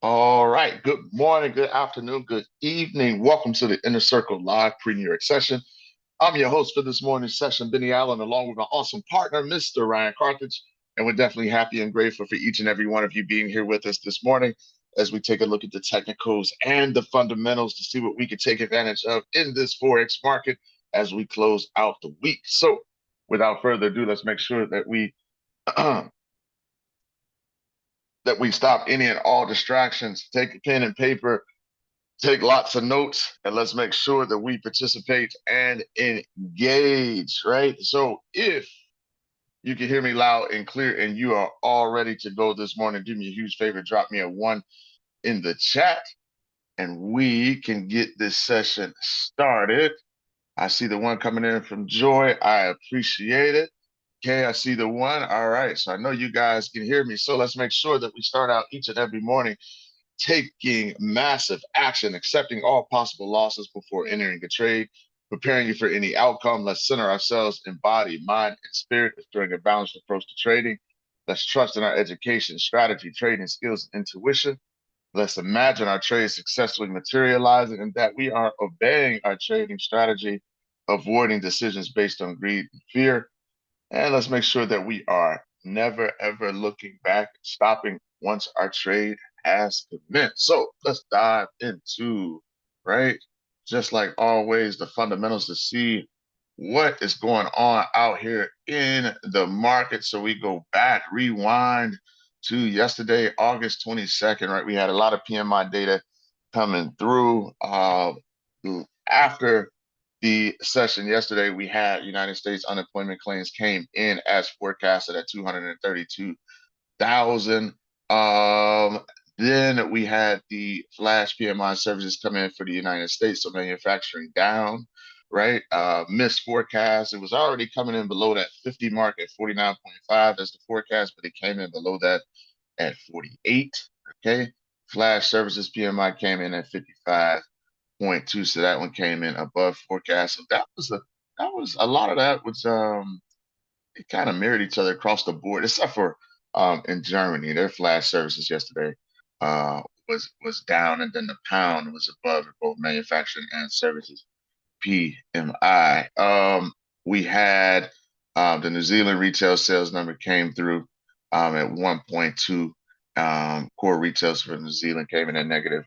All right. Good morning, good afternoon, good evening. Welcome to the Inner Circle Live Pre-New York session. I'm your host for this morning's session, Benny Allen, along with my awesome partner, Mr. Ryan Carthage. And we're definitely happy and grateful for each and every one of you being here with us this morning as we take a look at the technicals and the fundamentals to see what we can take advantage of in this Forex market as we close out the week. So without further ado, let's make sure that we that we stop any and all distractions, take a pen and paper, take lots of notes, and let's make sure that we participate and engage, right? So if you can hear me loud and clear and you are all ready to go this morning, do me a huge favor, drop me a one in the chat and we can get this session started. I see the one coming in from Joy. I appreciate it. Okay, I see the one. All right, so I know you guys can hear me. So let's make sure that we start out each and every morning taking massive action, accepting all possible losses before entering a trade, preparing you for any outcome. Let's center ourselves in body, mind, and spirit during a balanced approach to trading. Let's trust in our education, strategy, trading skills, and intuition. Let's imagine our trade successfully materializing and that we are obeying our trading strategy, avoiding decisions based on greed and fear. And let's make sure that we are never, ever looking back, stopping once our trade has commenced. So let's dive into, right? Just like always, the fundamentals to see what is going on out here in the market. So we go back, rewind to yesterday, August 22nd, right? We had a lot of PMI data coming through. After the session yesterday, we had United States unemployment claims came in as forecasted at 232,000. Then we had the flash PMI services come in for the United States, so manufacturing down, right? Missed forecast. It was already coming in below that 50 mark at 49.5. That's the forecast, but it came in below that at 48. Okay. Flash services PMI came in at 55.2, so that one came in above forecast. So that was a lot of that was it kind of mirrored each other across the board, except for in Germany. Their flash services yesterday was down, and then the pound was above both manufacturing and services PMI. We had the New Zealand retail sales number came through at 1.2. Core retails for New Zealand came in at negative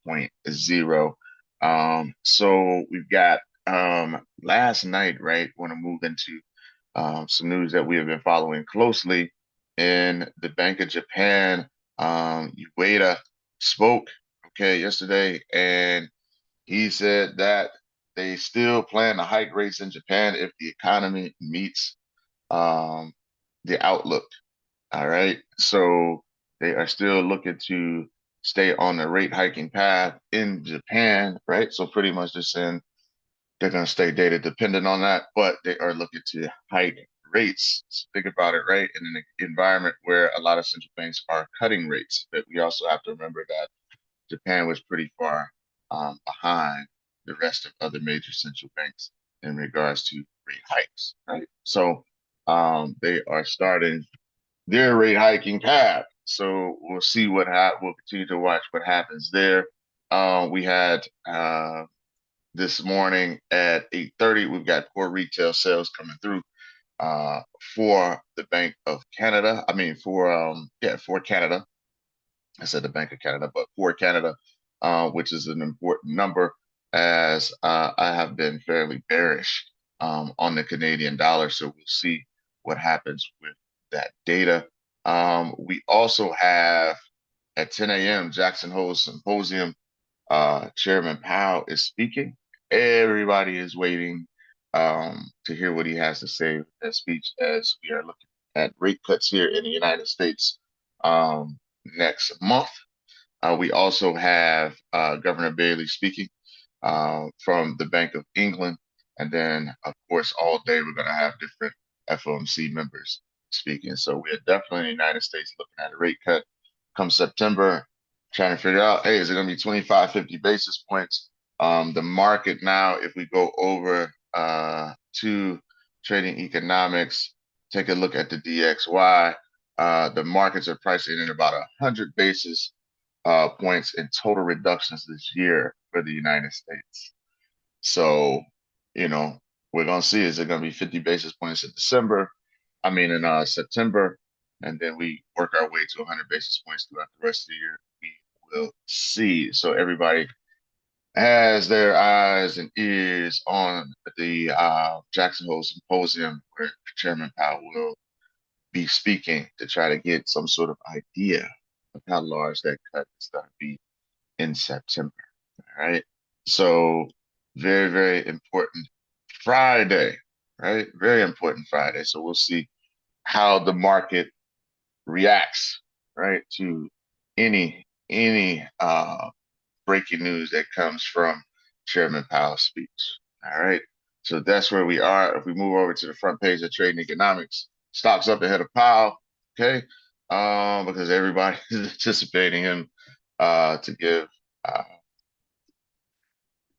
1.0. So we've got last night, right? Want to move into some news that we have been following closely. In the Bank of Japan, Ueda spoke, okay, yesterday, and he said that they still plan to hike rates in Japan if the economy meets um, the outlook. All right. So they are still looking to stay on the rate hiking path in Japan, right? So pretty much they're saying they're going to stay data dependent on that, but they are looking to hike rates. So think about it, right? In an environment where a lot of central banks are cutting rates, but we also have to remember that Japan was pretty far behind the rest of other major central banks in regards to rate hikes, right? So they are starting their rate hiking path. So we'll see we'll continue to watch what happens there. We had this morning at 8:30, we've got core retail sales coming through uh, for the Bank of Canada. I mean, for Canada. I said the Bank of Canada, but for Canada, which is an important number, as I have been fairly bearish on the Canadian dollar. So we'll see what happens with that data. We also have at 10 a.m. Jackson Hole Symposium. Chairman Powell is speaking. Everybody is waiting to hear what he has to say with that speech as we are looking at rate cuts here in the United States next month. We also have Governor Bailey speaking from the Bank of England. And then, of course, all day we're going to have different FOMC members speaking. So we're definitely in the United States looking at a rate cut come September, trying to figure out, hey, is it going to be 25, 50 basis points? The market now, if we go over to trading economics, take a look at the DXY. The markets are pricing in about 100 basis points in total reductions this year for the United States. So, we're gonna see, is it gonna be 50 basis points in September, and then we work our way to 100 basis points throughout the rest of the year. We will see. So everybody has their eyes and ears on the Jackson Hole Symposium, where Chairman Powell will be speaking to try to get some sort of idea of how large that cut is going to be in September. All right. So very, very important Friday, right? Very important Friday. So we'll see how the market reacts, right, to any breaking news that comes from Chairman Powell's speech. All right. So that's where we are. If we move over to the front page of Trading Economics, stocks up ahead of Powell. Okay. Because everybody is anticipating him to give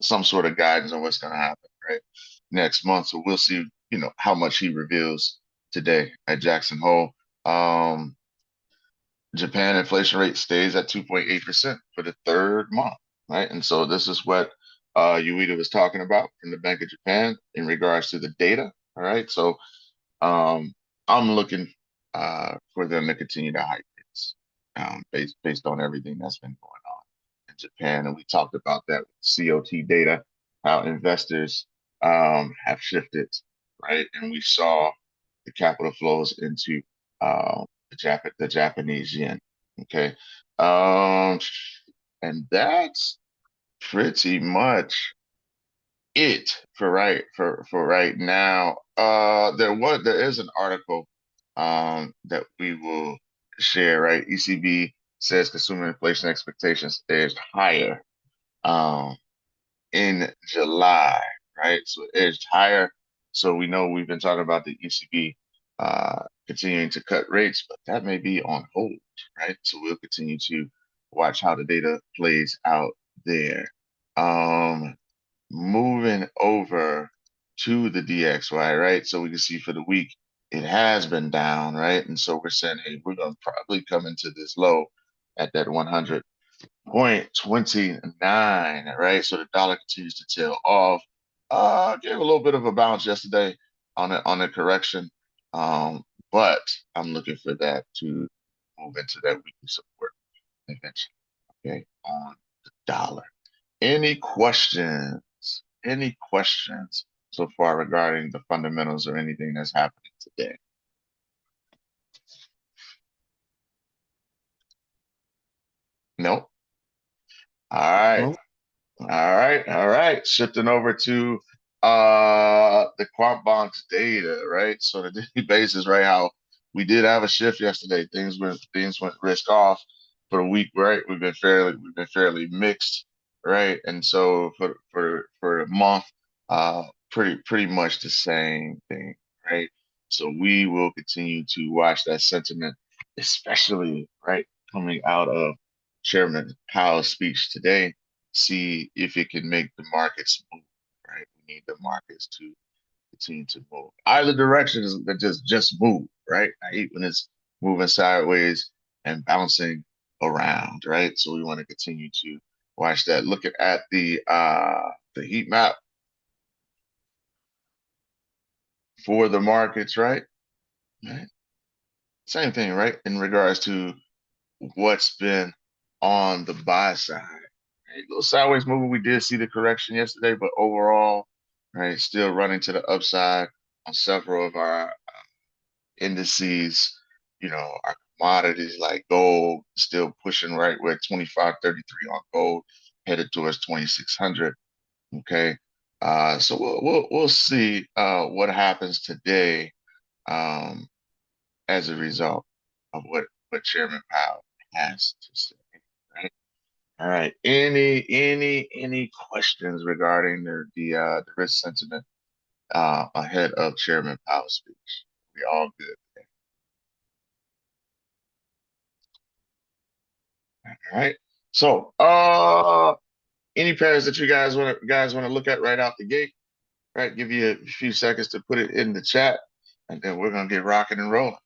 some sort of guidance on what's going to happen, right, next month. So we'll see, how much he reveals today at Jackson Hole. Japan inflation rate stays at 2.8% for the third month, right? And so this is what Ueda was talking about from the Bank of Japan in regards to the data, all right? So I'm looking for them to continue to hike rates based on everything that's been going on in Japan. And we talked about that with COT data, how investors have shifted, right? And we saw the capital flows into the Japanese yen. Okay. And that's pretty much it for right now. There is an article that we will share, right? ECB says consumer inflation expectations edged higher in July, right? So edged higher. So we know we've been talking about the ECB continuing to cut rates, but that may be on hold, right? So we'll continue to watch how the data plays out there. Moving over to the DXY, right? So we can see for the week, it has been down, right? And so we're saying, hey, we're going to probably come into this low at that 100.29, right? So the dollar continues to tail off. Gave a little bit of a bounce yesterday on a correction. But I'm looking for that to move into that weekly support eventually, okay, on the dollar. Any questions? Any questions so far regarding the fundamentals or anything that's happening today? Nope. All right. Well, All right. Shifting over to the quant bonds data, right? So the daily basis, right? How we did have a shift yesterday. Things went risk off for the week, right? We've been fairly mixed, right? And so for the month, pretty much the same thing, right? So we will continue to watch that sentiment, especially right coming out of Chairman Powell's speech today, see if it can make the markets move, right? We need the markets to continue to move. Either direction is that just move, right? I hate when it's moving sideways and bouncing around, right? So we want to continue to watch that. Looking at the heat map for the markets, right? Right. Same thing, right? In regards to what's been on the buy side. Right? A little sideways movement. We did see the correction yesterday, but overall, right, still running to the upside on several of our indices. Our commodities like gold still pushing right. We're at 25.33 on gold, headed towards 2,600. Okay. So we'll see what happens today as a result of what Chairman Powell has to say. Right. All right. Any questions regarding the risk sentiment ahead of Chairman Powell's speech? We all good. All right. So, any pairs that you guys want to look at right out the gate? Right. Give you a few seconds to put it in the chat, and then we're gonna get rocking and rolling.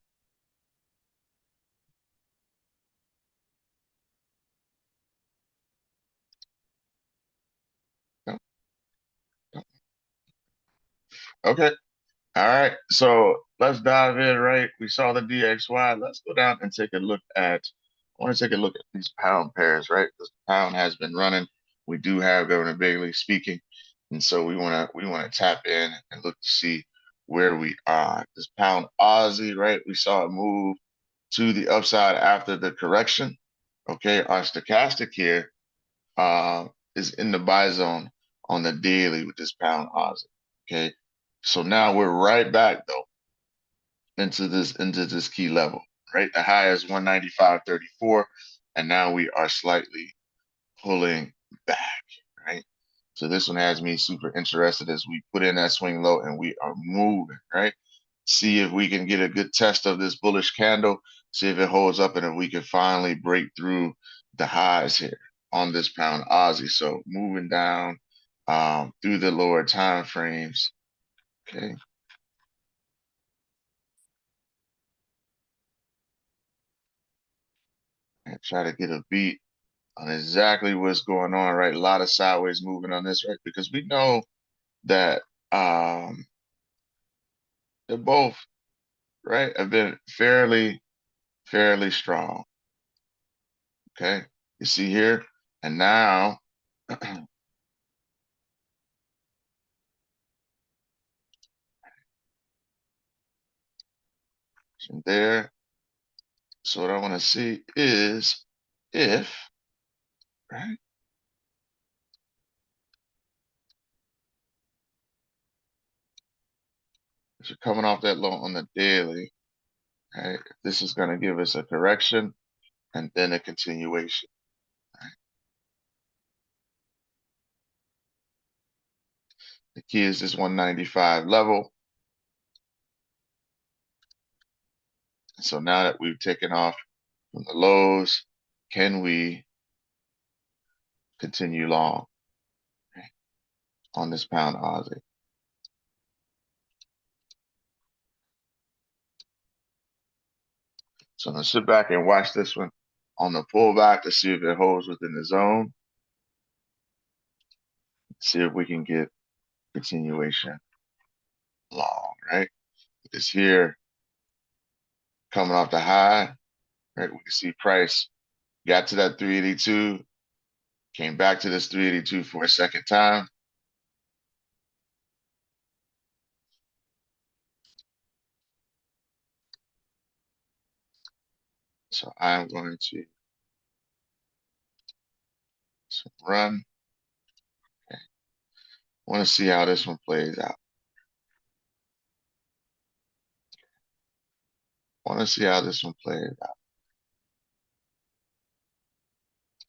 Okay. All right. So let's dive in, right? We saw the DXY. Let's go down and take a look at, I want to take a look at these pound pairs, right? Because the pound has been running. We do have Governor Bailey speaking. And so we want to tap in and look to see where we are. This pound Aussie, right? We saw it move to the upside after the correction. Okay, our stochastic here is in the buy zone on the daily with this pound Aussie. Okay, so now we're right back though into this key level, right? The high is 195.34, and now we are slightly pulling back, right? So this one has me super interested as we put in that swing low and we are moving, right? See if we can get a good test of this bullish candle, see if it holds up and if we can finally break through the highs here on this pound Aussie. So moving down through the lower time frames. Okay. And try to get a beat on exactly what's going on, right? A lot of sideways moving on this, right? Because we know that they're both, right, have been fairly strong. Okay. You see here, and now from there. So what I want to see is if, right, if you're coming off that low on the daily, right, this is going to give us a correction and then a continuation. Right? The key is this 195 level. So now that we've taken off from the lows, can we continue long, right, on this pound Aussie? So I'm gonna sit back and watch this one on the pullback to see if it holds within the zone. See if we can get continuation long, right? Because here, coming off the high, right, we can see price got to that 382, came back to this 382 for a second time. So I'm going to run. Okay. Want to see how this one plays out. Want to see how this one plays out.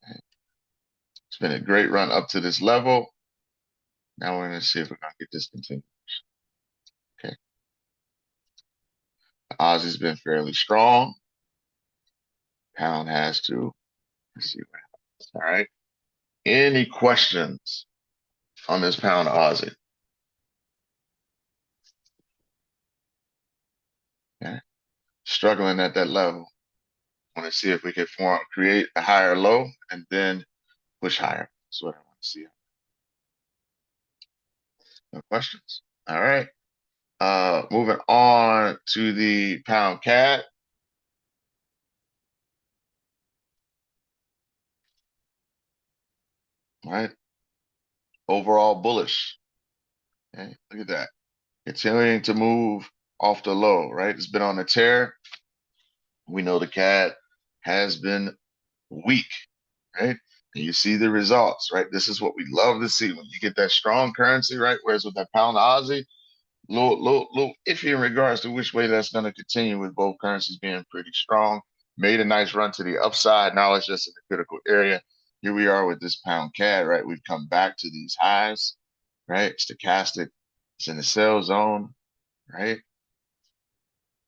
Okay. It's been a great run up to this level. Now we're going to see if we're going to get this continued. Okay. The Aussie's been fairly strong. Pound has to. Let's see what happens. All right. Any questions on this pound Aussie? Okay. Struggling at that level. Want to see if we can create a higher low and then push higher. That's what I want to see. No questions. All right. Moving on to the pound CAD. All right. Overall bullish. Okay. Look at that. Continuing to move off the low, right? It's been on a tear. We know the CAD has been weak, right? And you see the results, right? This is what we love to see when you get that strong currency, right? Whereas with that pound Aussie, little iffy in regards to which way that's going to continue with both currencies being pretty strong. Made a nice run to the upside. Now it's just in the critical area. Here we are with this pound CAD, right? We've come back to these highs, right? Stochastic. It's in the sell zone, right?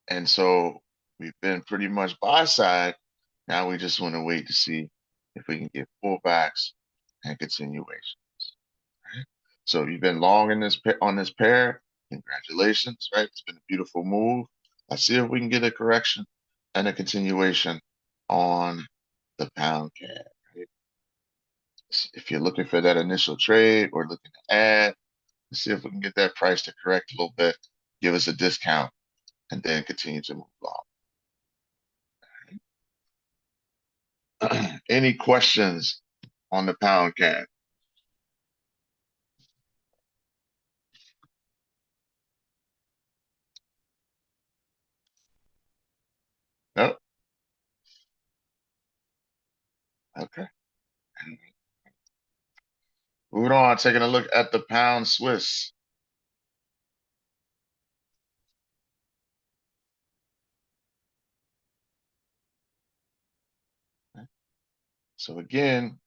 And so we've been pretty much buy side. Now we just want to wait to see if we can get pullbacks and continuation. Right? So you've been long in this on this pair. Congratulations, right? It's been a beautiful move. Let's see if we can get a correction and a continuation on the pound CAD. Right? If you're looking for that initial trade or looking to add, Let's see if we can get that price to correct a little bit, give us a discount, and then continue to move on. Any questions on the pound CAD? No? Okay. Moving on, taking a look at the pound Swiss. So again,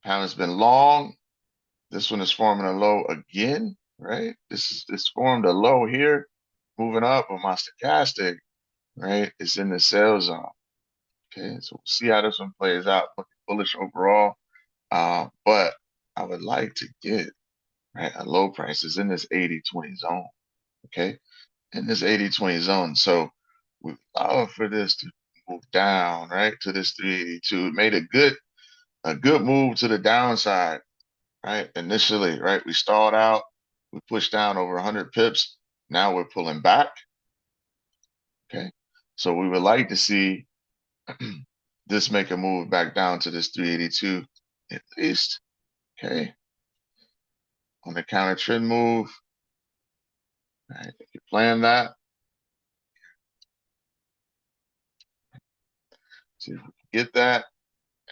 pound has been long. This one is forming a low again, right? This formed a low here, moving up, but my stochastic, right, is in the sell zone. Okay, so we'll see how this one plays out. Looking bullish overall. But I would like to get right a low price is in this 80-20 zone. Okay, in this 80-20 zone. So we love for this to move down, right, to this 382. It made a good move to the downside, right? Initially, right? We stalled out, we pushed down over 100 pips. Now we're pulling back. Okay, so we would like to see this make a move back down to this 382 at least. Okay, on the counter trend move. All right, if you plan that, see if we can get that,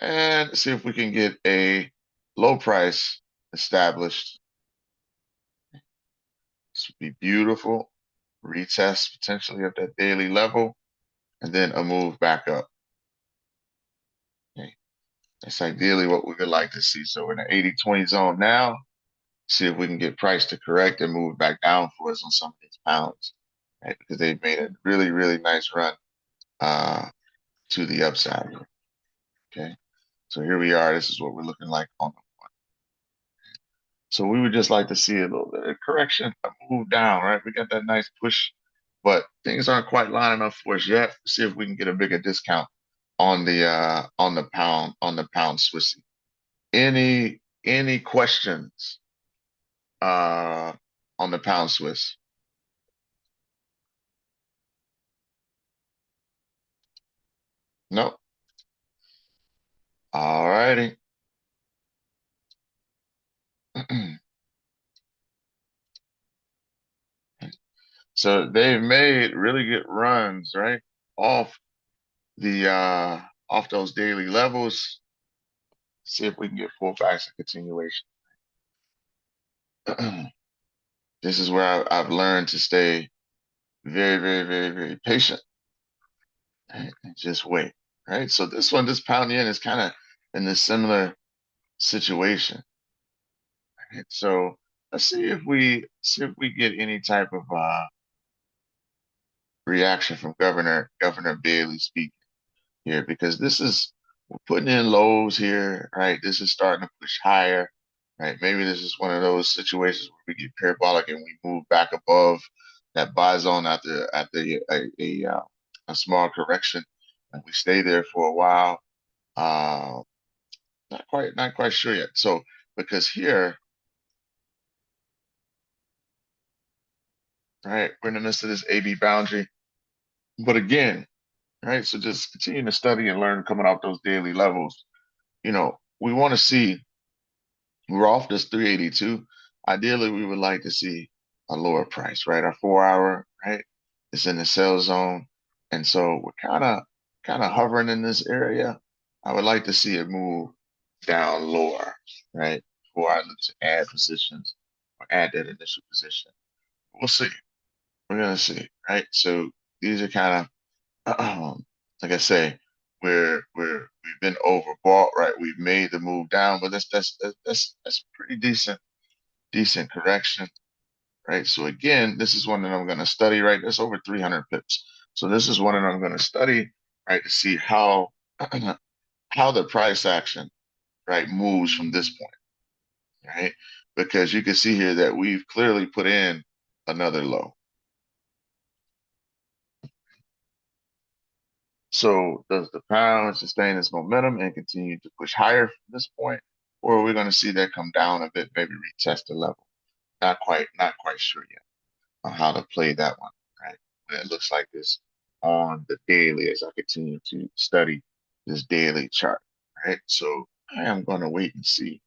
and see if we can get a low price established. This would be beautiful. Retest potentially at that daily level, and then a move back up. Okay, that's ideally what we would like to see. So we're in the 80-20 zone now. See if we can get price to correct and move back down for us on some of these pounds, right? Because they've made a really, really nice run to the upside. Okay, so here we are. This is what we're looking like on the one. So we would just like to see a little bit of correction, a move down, right? We got that nice push, but things aren't quite lining up for us yet. See if we can get a bigger discount on the pound Swissy. Any questions on the pound Swiss? No. All righty. So they've made really good runs, right? Off the off those daily levels. See if we can get pullbacks and continuation. This is where I've learned to stay very, very, very, very patient, right? And just wait, right? So this one, this pound yen is kind of in this similar situation. Right? So let's see if we get any type of reaction from Governor Bailey speaking here, because this is we're putting in lows here, right? This is starting to push higher, right? Maybe this is one of those situations where we get parabolic and we move back above that buy zone after a small correction, and we stay there for a while. Uh, not quite sure yet. So because here, right, we're in the midst of this AB boundary, but again, right? So just continue to study and learn coming off those daily levels. We want to see we're off this 382. Ideally, we would like to see a lower price, right? Our 4 hour, right? It's in the sell zone. And so we're kind of hovering in this area. I would like to see it move down lower, right? Before I look to add positions or add that initial position. We'll see. We're gonna see, right? So these are kind of like I say, we've been overbought, right? We've made the move down, but that's pretty decent correction, right? So again, this is one that I'm going to study, right? That's over 300 pips. So this is one that I'm going to study, right, to see how how the price action, right, moves from this point, right? Because you can see here that we've clearly put in another low. So does the pound sustain its momentum and continue to push higher from this point? or are we going to see that come down a bit, maybe retest the level? Not quite sure yet on how to play that one, right? When it looks like this on the daily as I continue to study this daily chart, right? So I am going to wait and see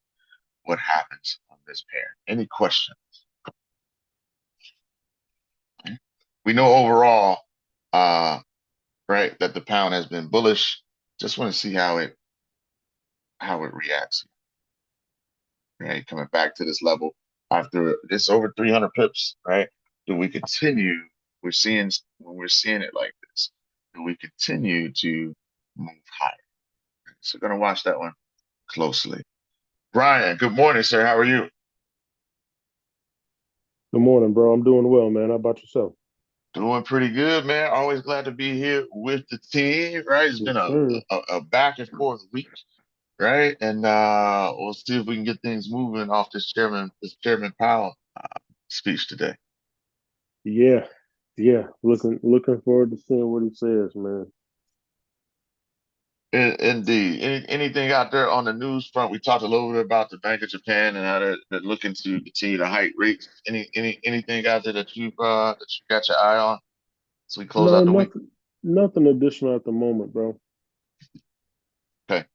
what happens on this pair. Any questions? Okay. We know overall, uh, right, that the pound has been bullish. Just want to see how it reacts. Right, coming back to this level after this over 300 pips, right? Do we continue? We're seeing when we're seeing it like this. Do we continue to move higher? So, gonna watch that one closely. Brian, good morning, sir. How are you? Good morning, bro. I'm doing well, man. How about yourself? Doing pretty good, man. Always glad to be here with the team. Right, it's been Yes, a sir. a back and forth week, right? And we'll see if we can get things moving off this Chairman Powell speech today. Yeah, yeah. Looking forward to seeing what he says, man. Indeed. Anything out there on the news front? We talked a little bit about the Bank of Japan and how they're looking to continue to hike rates. Anything out there that you got your eye on as we close No, out the week? nothing additional at the moment, bro. Okay,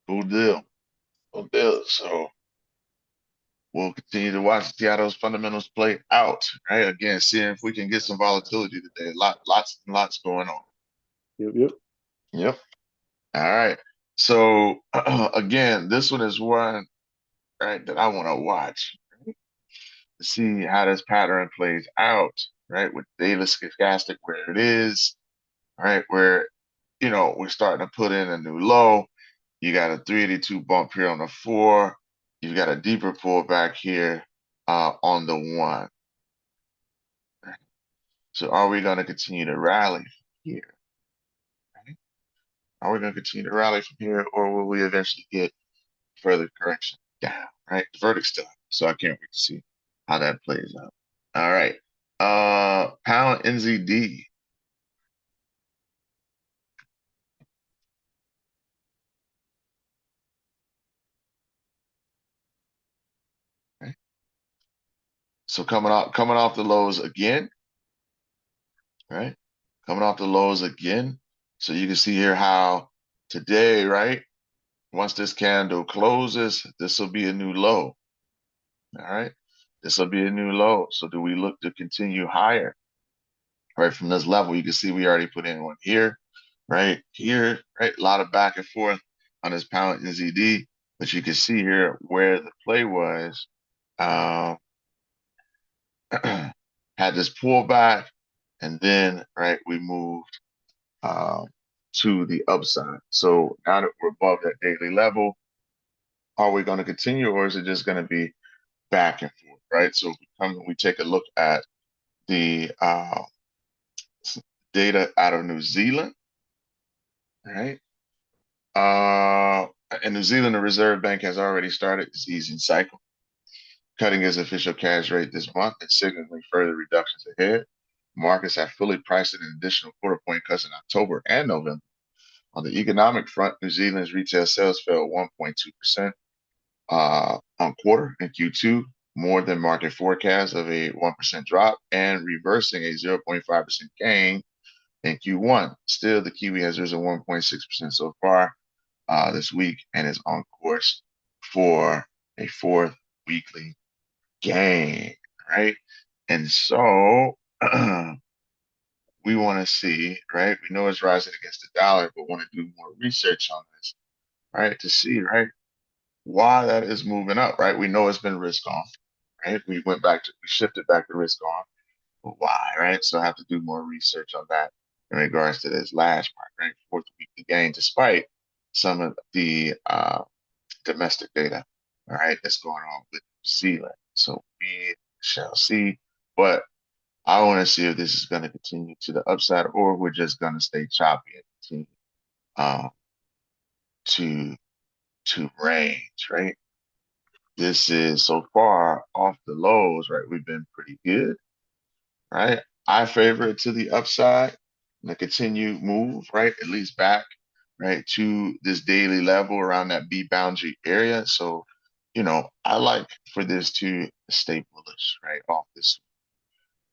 cool deal. Cool deal. So we'll continue to watch see how those fundamentals play out. Right. Again, seeing if we can get some volatility today. Lots and lots going on. Yep, yep. Yep. All right. So again, this one is one right that I want to watch to see how this pattern plays out, right? With daily stochastic where it is, right? Where, we're starting to put in a new low. You got a 382 bump here on the 4. You've got a deeper pullback here on the 1. So are we going to continue to rally from here? Right? Are we going to continue to rally from here, or will we eventually get further correction down? Right? The verdict's still out, so I can't wait to see how that plays out. All right. Pound NZD. Right? So coming off the lows again, right? Coming off the lows again. So you can see here how today, right? Once this candle closes, this will be a new low. All right. This will be a new low. So do we look to continue higher? Right from this level, you can see we already put in one here, right? Here, right? A lot of back and forth on this pound NZD, but you can see here where the play was. Um, had this pullback, and then right we moved um, to the upside. So now that we're above that daily level, are we going to continue, or is it just going to be back and forth, right? So we take a look at the data out of New Zealand, right? Uh, in New Zealand, the Reserve Bank has already started its easing cycle, cutting its official cash rate this month and signaling further reductions ahead. Markets have fully priced in an additional quarter point cuts in October and November. On the economic front, New Zealand's retail sales fell 1.2% on quarter in Q2, more than market forecast of a 1% drop and reversing a 0.5% gain in Q1. Still, the Kiwi has risen 1.6% so far this week and is on course for a fourth weekly gain, right? And so we want to see, right? We know it's rising against the dollar, but want to do more research on this, right? To see, right, why that is moving up, right? We know it's been risk on, right? We shifted back to risk on, but why, right? So I have to do more research on that in regards to this last part, right? Fourth weekly gain, despite some of the domestic data, all right, that's going on with New Zealand. So we shall see. But I want to see if this is going to continue to the upside or we're just going to stay choppy and continue um, to range, right? This is so far off the lows, right? We've been pretty good, right? I favor it to the upside and a continued move, right? At least back. right, to this daily level around that B boundary area. So, I like for this to stay bullish, right, off this.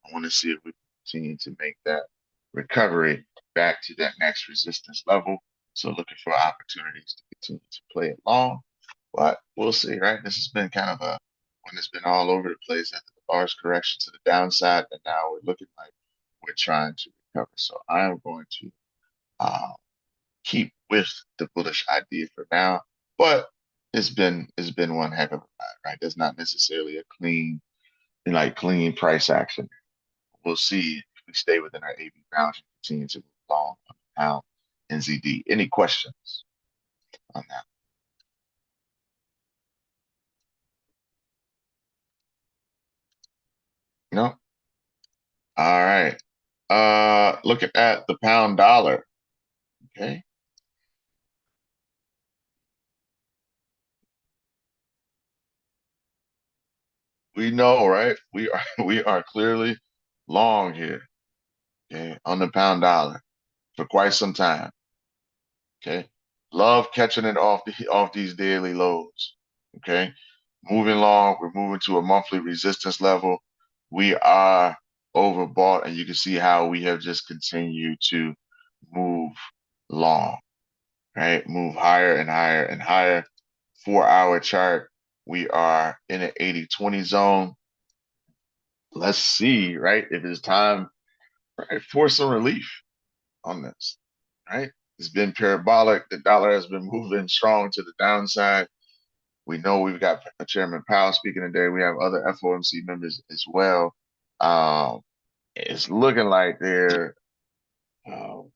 I want to see if we continue to make that recovery back to that next resistance level. So looking for opportunities to continue to play it long. But we'll see, right? This has been kind of a one that's been all over the place after the large correction to the downside, and now we're looking like we're trying to recover. So I am going to uh, keep with the bullish idea for now, but it's been one heck of a ride, right? There's not necessarily a clean price action. We'll see if we stay within our AB bounds and continue to move long on the pound NZD. Any questions on that? No? All right. Looking at the pound dollar. Okay. We know, right? We are we are clearly long here, okay, on the pound dollar for quite some time. Okay. Love catching it off these daily lows. Okay. Moving long, we're moving to a monthly resistance level. We are overbought, and you can see how we have just continued to move long, right? Move higher and higher and higher. 4-hour chart, we are in an 80-20 zone. Let's see, right, if it's time, right, for some relief on this, right? It's been parabolic. The dollar has been moving strong to the downside. We know we've got Chairman Powell speaking today. We have other FOMC members as well. It's looking like um,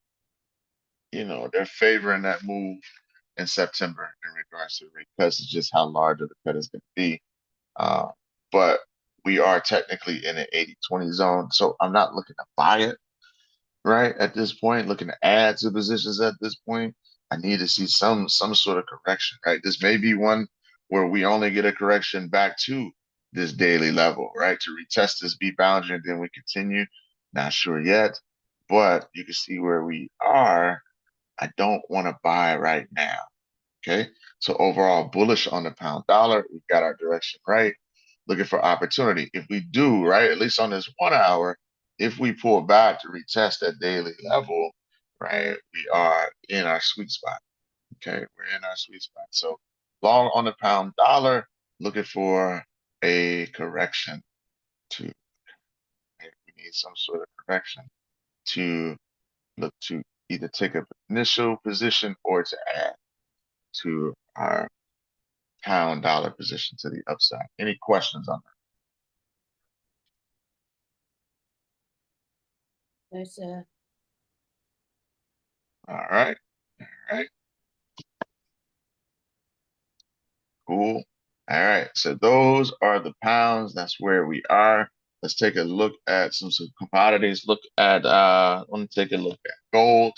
they're favoring that move in September in regards to the rate cuts. It's just how large of the cut is going to be. Uh, but we are technically in an 80-20 zone, so I'm not looking to buy it right at this point, looking to add to positions at this point. I need to see some sort of correction, right? This may be one where we only get a correction back to this daily level, right? To retest this B boundary and then we continue. Not sure yet, but you can see where we are. I don't want to buy right now. Okay. So overall bullish on the pound dollar. We've got our direction right. Looking for opportunity. If we do, right, at least on this 1 hour, if we pull back to retest that daily level, right, we are in our sweet spot. Okay. We're in our sweet spot. So long on the pound dollar, looking for a correction to, right, we need some sort of correction to look to either take an initial position or to add to our pound dollar position to the upside. Any questions on No, sir. that? All right. All right. Cool. All right. So those are the pounds. That's where we are. Let's take a look at some commodities. Look at let me take a look at gold.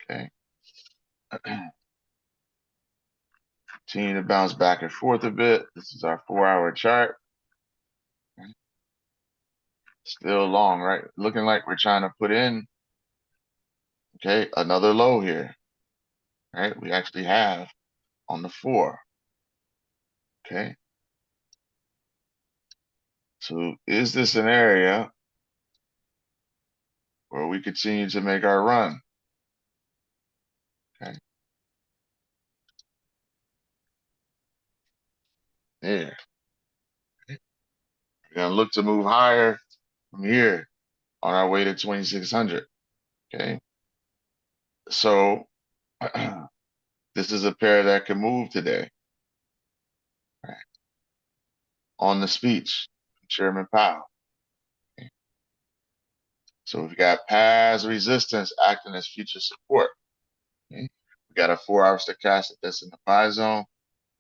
Okay. Continue to bounce back and forth a bit. This is our 4-hour chart. Still long, right? Looking like we're trying to put in, okay, another low here. Right? We actually have on the 4. Okay. So is this an area where we continue to make our run? Okay. There. Okay. We're gonna look to move higher from here on our way to 2600. Okay. So this is a pair that can move today, right? On the speech from Chairman Powell. Okay. So we've got past resistance acting as future support. Okay. We got a 4-hour stochastic that's in the buy zone.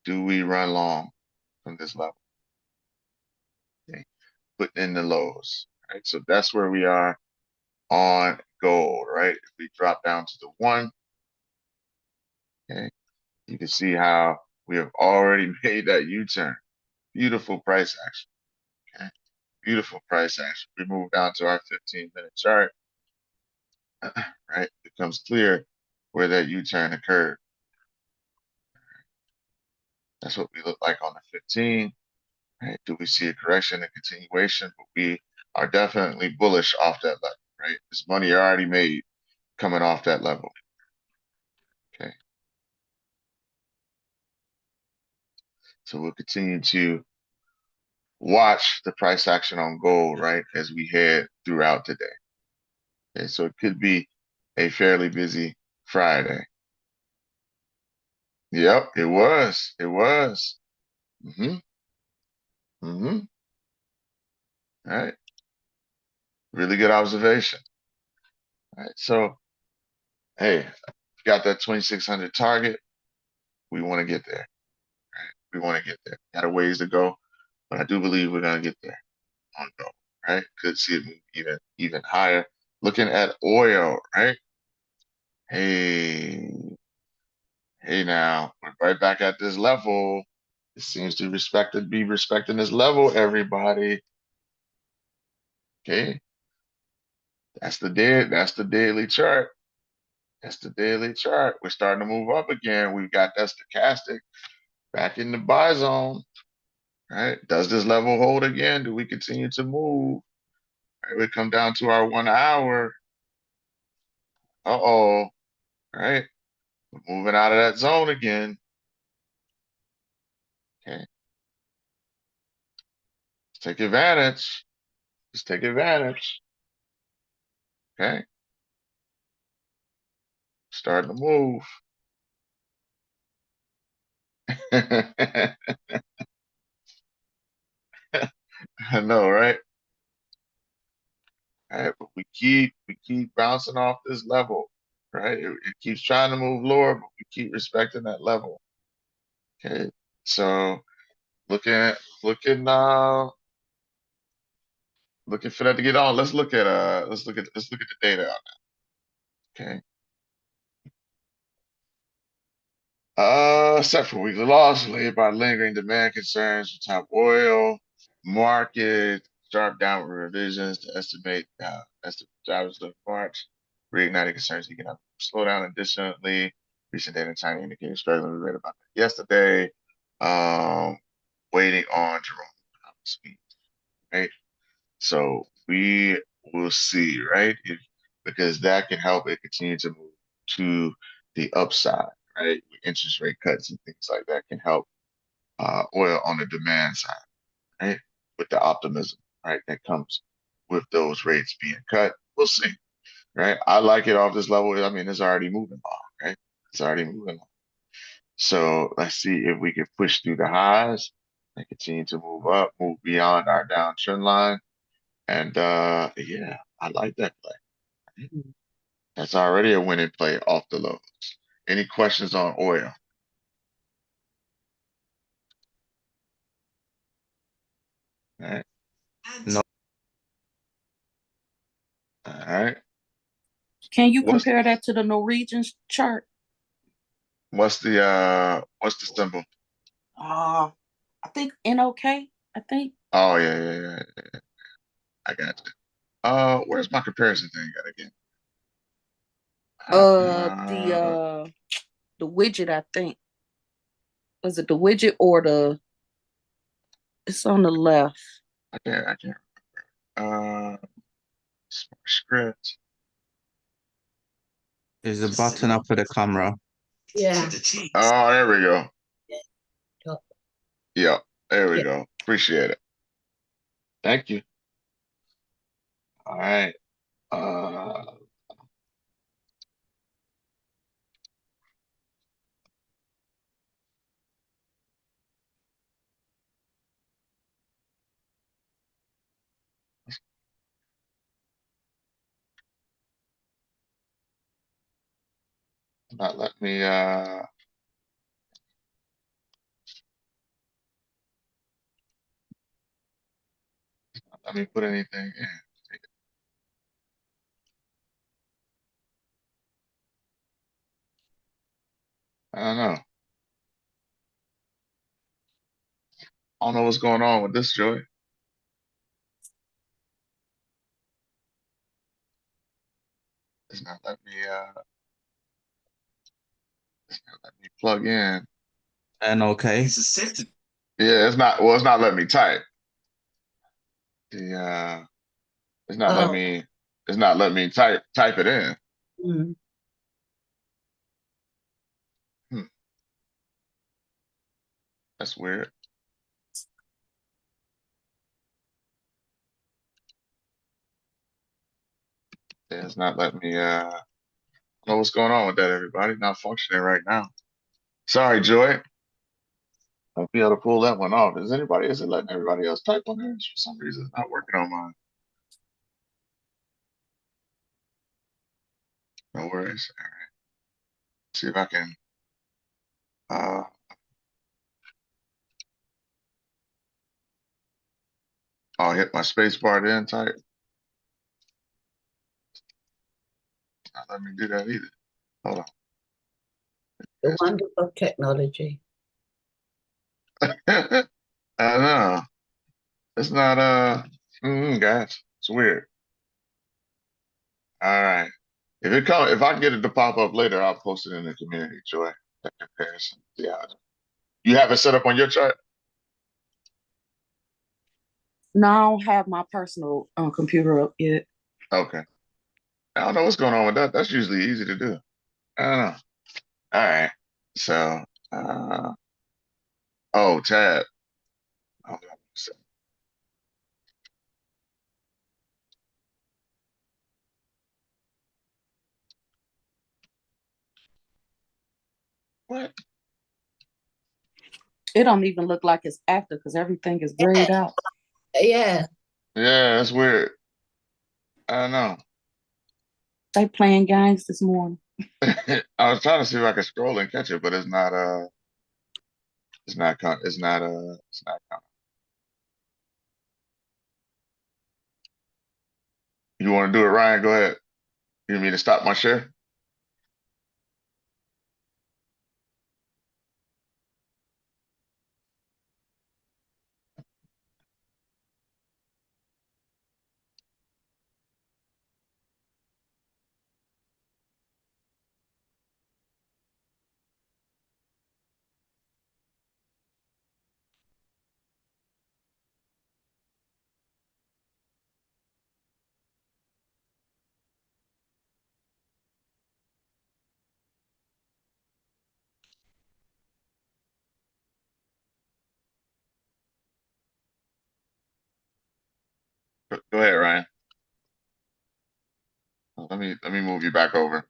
Do we run long from this level? Okay. Putting in the lows. Right. So that's where we are on gold, right? If we drop down to the 1, okay, you can see how we have already made that U-turn. Beautiful price action. Okay. Beautiful price action. We move down to our 15-minute chart, right? It becomes clear where that U-turn occurred. That's what we look like on the 15. Right? Do we see a correction and continuation? But we are definitely bullish off that level, right? This money already made coming off that level. Okay. So we'll continue to watch the price action on gold, right, as we head throughout the day. Okay, so it could be a fairly busy Friday. Yep, it was. It was. Mm-hmm. Mm-hmm. All right. Really good observation. All right. So, hey, got that 2600 target. We want to get there. Right? We want to get there. Got a ways to go, but I do believe we're gonna get there on gold. Right? Could see it move even higher. Looking at oil, right? Hey, hey now, we're right back at this level. It seems to be respecting this level, everybody. Okay. That's the daily chart. That's the daily chart. We're starting to move up again. We've got that stochastic back in the buy zone. Right? Does this level hold again? Do we continue to move? Right, we come down to our 1 hour. Uh-oh. Right? We're moving out of that zone again. Okay. Let's take advantage. Let's take advantage. Okay. Starting to move. I know, right? Right, but we keep bouncing off this level, right? It keeps trying to move lower, but we keep respecting that level. Okay, so looking looking uh looking for that to get on. Let's look at the data on that. Okay. Except for weekly loss laid by lingering demand concerns for top oil market, sharp downward revisions to estimate drivers of March, reigniting concerns economic slowdown. Additionally, recent data in China indicated struggling. We read about that yesterday. Um, Waiting on Jerome Powell's speech, right? So we will see, right? Because that can help it continue to move to the upside, right? Interest rate cuts and things like that can help oil on the demand side, right? With the optimism, right? That comes with those rates being cut. We'll see, right? I like it off this level. I mean, it's already moving on, right? It's already moving on. So let's see if we can push through the highs and continue to move up, move beyond our downtrend line. And yeah, I like that play. That's already a winning play off the lows. Any questions on oil? All right. No. All right. Can you What's compare that to the Norwegian chart? what's the symbol? Uh, I think NOK. I think. Oh yeah. I got you. Where's my comparison thing at again? The Uh, the widget. I think was it the widget or the? It's on the left. I can't. Smart script. There's a button up for the camera. Yeah. Oh, there we go. Yep. Yeah, there we Yeah. go. Appreciate it. Thank you. All right. Uh, not let me put anything in. I don't know. I don't know what's going on with this, Joy. It's not letting me plug in. And okay. Yeah, it's not letting me type. The it's not letting Oh, me type it in. mm. Hmm, that's weird. Yeah, it's not letting me I don't know what's going on with that, everybody. Not functioning right now. Sorry, Joy. I'll be able to pull that one off. Is it letting everybody else type on there? For some reason, it's not working on mine. No worries. All right. See if I can uh I'll hit my space bar then type. Not letting me do that either. Hold The wonder of technology. on. I don't know. It's not guys. It's weird. All right. If I get it to pop up later, I'll post it in the community, Joy. That comparison. Yeah. You have it set up on your chart? No, I don't have my personal computer up yet. Okay. I don't know what's going on with that. That's usually easy to do. I don't know. All right. So oh, tab. Hold on a second. What? It don't even look like it's active because everything is Yeah, grayed out. yeah. Yeah, that's weird. I don't know. They playing games this morning. I was trying to see if I could scroll and catch it, but it's not it's not coming. You want to do it, Ryan? Go ahead. You need me to stop my share? Go ahead, Ryan. Let me move you back over.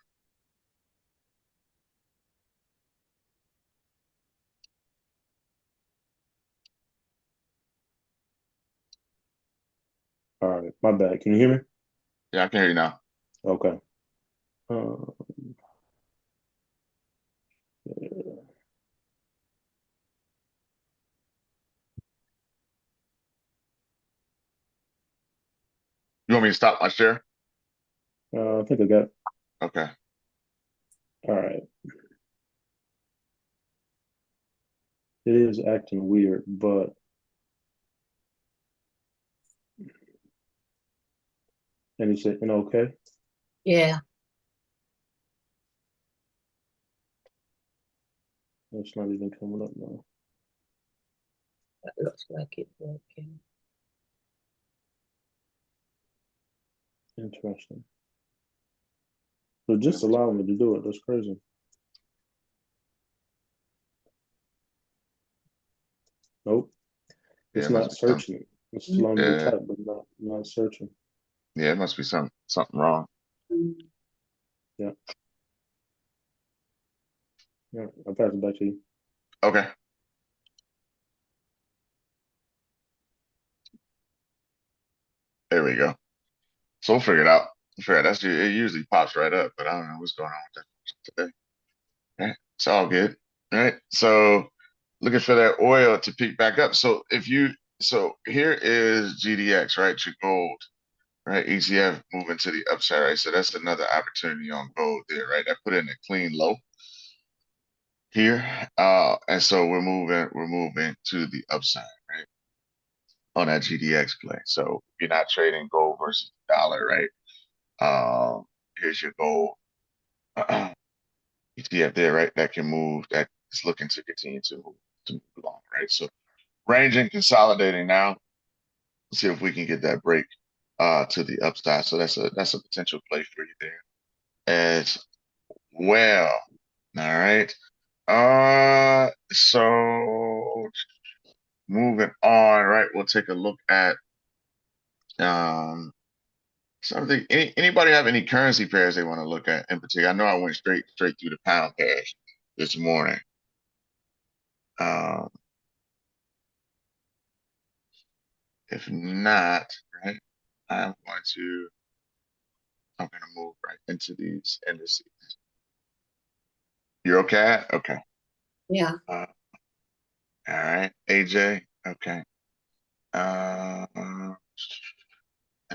All right, my bad. Can you hear me? Yeah, I can hear you now. Okay. You want me to stop my share? I think I got. Okay. All right. It is acting weird, but and he said, okay. Yeah. It's not even coming up now. That looks like it's working. Interesting. So just allow me to do it. That's crazy. Nope. Yeah, It's it must not be something. searching. It's allowing me to Yeah, type, but not searching. yeah, it must be something wrong. Mm. Yeah. Yeah. I'll pass it back to you. Okay. There we go. So we'll figure it out. It usually pops right up, but I don't know what's going on with that today. All right. It's all good. All right. So looking for that oil to peak back up. So here is GDX, right? Your gold, right? ETF moving to the upside, right? So that's another opportunity on gold there, right? I put in a clean low here. And so we're moving to the upside, right? On that GDX play. So if you're not trading gold versus dollar, right? Here's your gold ETF there, right? That can move. That is looking to continue to move along, right? So ranging, consolidating now. Let's see if we can get that break to the upside. So that's a potential play for you there as well. All right. So moving on, right? We'll take a look at something. Anybody have any currency pairs they want to look at in particular? I know I went straight through the pound pairs this morning. Um, if not, right, I'm going to move right into these indices. You're okay? Okay. Yeah. All right. AJ. Okay. Let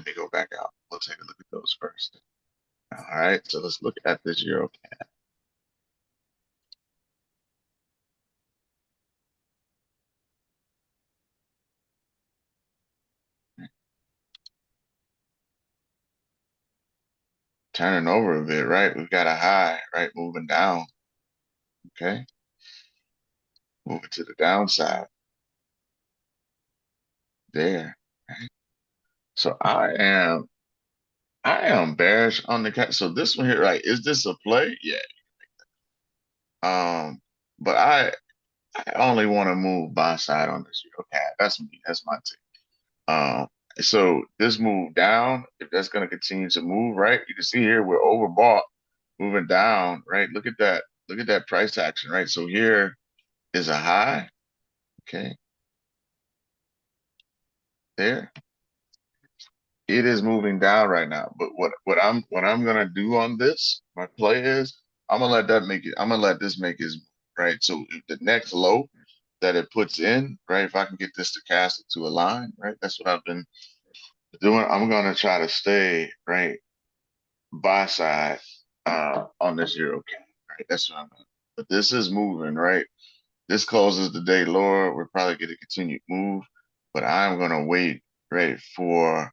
me go back out. We'll take a look at those first. All right. So let's look at this euro CAD. Turning over a bit, right? We've got a high, right? Moving down. Okay. Moving to the downside. There. Right? So I am bearish on the cat. So this one here, right? Is this a play? Yeah. But I only want to move buy side on this euro CAD. That's me. That's my take. So this move down, if that's going to continue to move, right? You can see here we're overbought, moving down, right? Look at that. Look at that price action, right? So here is a high. Okay. There. It is moving down right now. But what I'm gonna do on this, my play is I'm gonna let this make his move, right? So if the next low that it puts in, right? If I can get this to cast it to a line, right? That's what I've been doing. I'm gonna try to stay right buy side on this euro CAD, right? That's what I'm doing. But this is moving, right? This closes the day lower. We're probably going to continue move, but I'm going to wait, right, for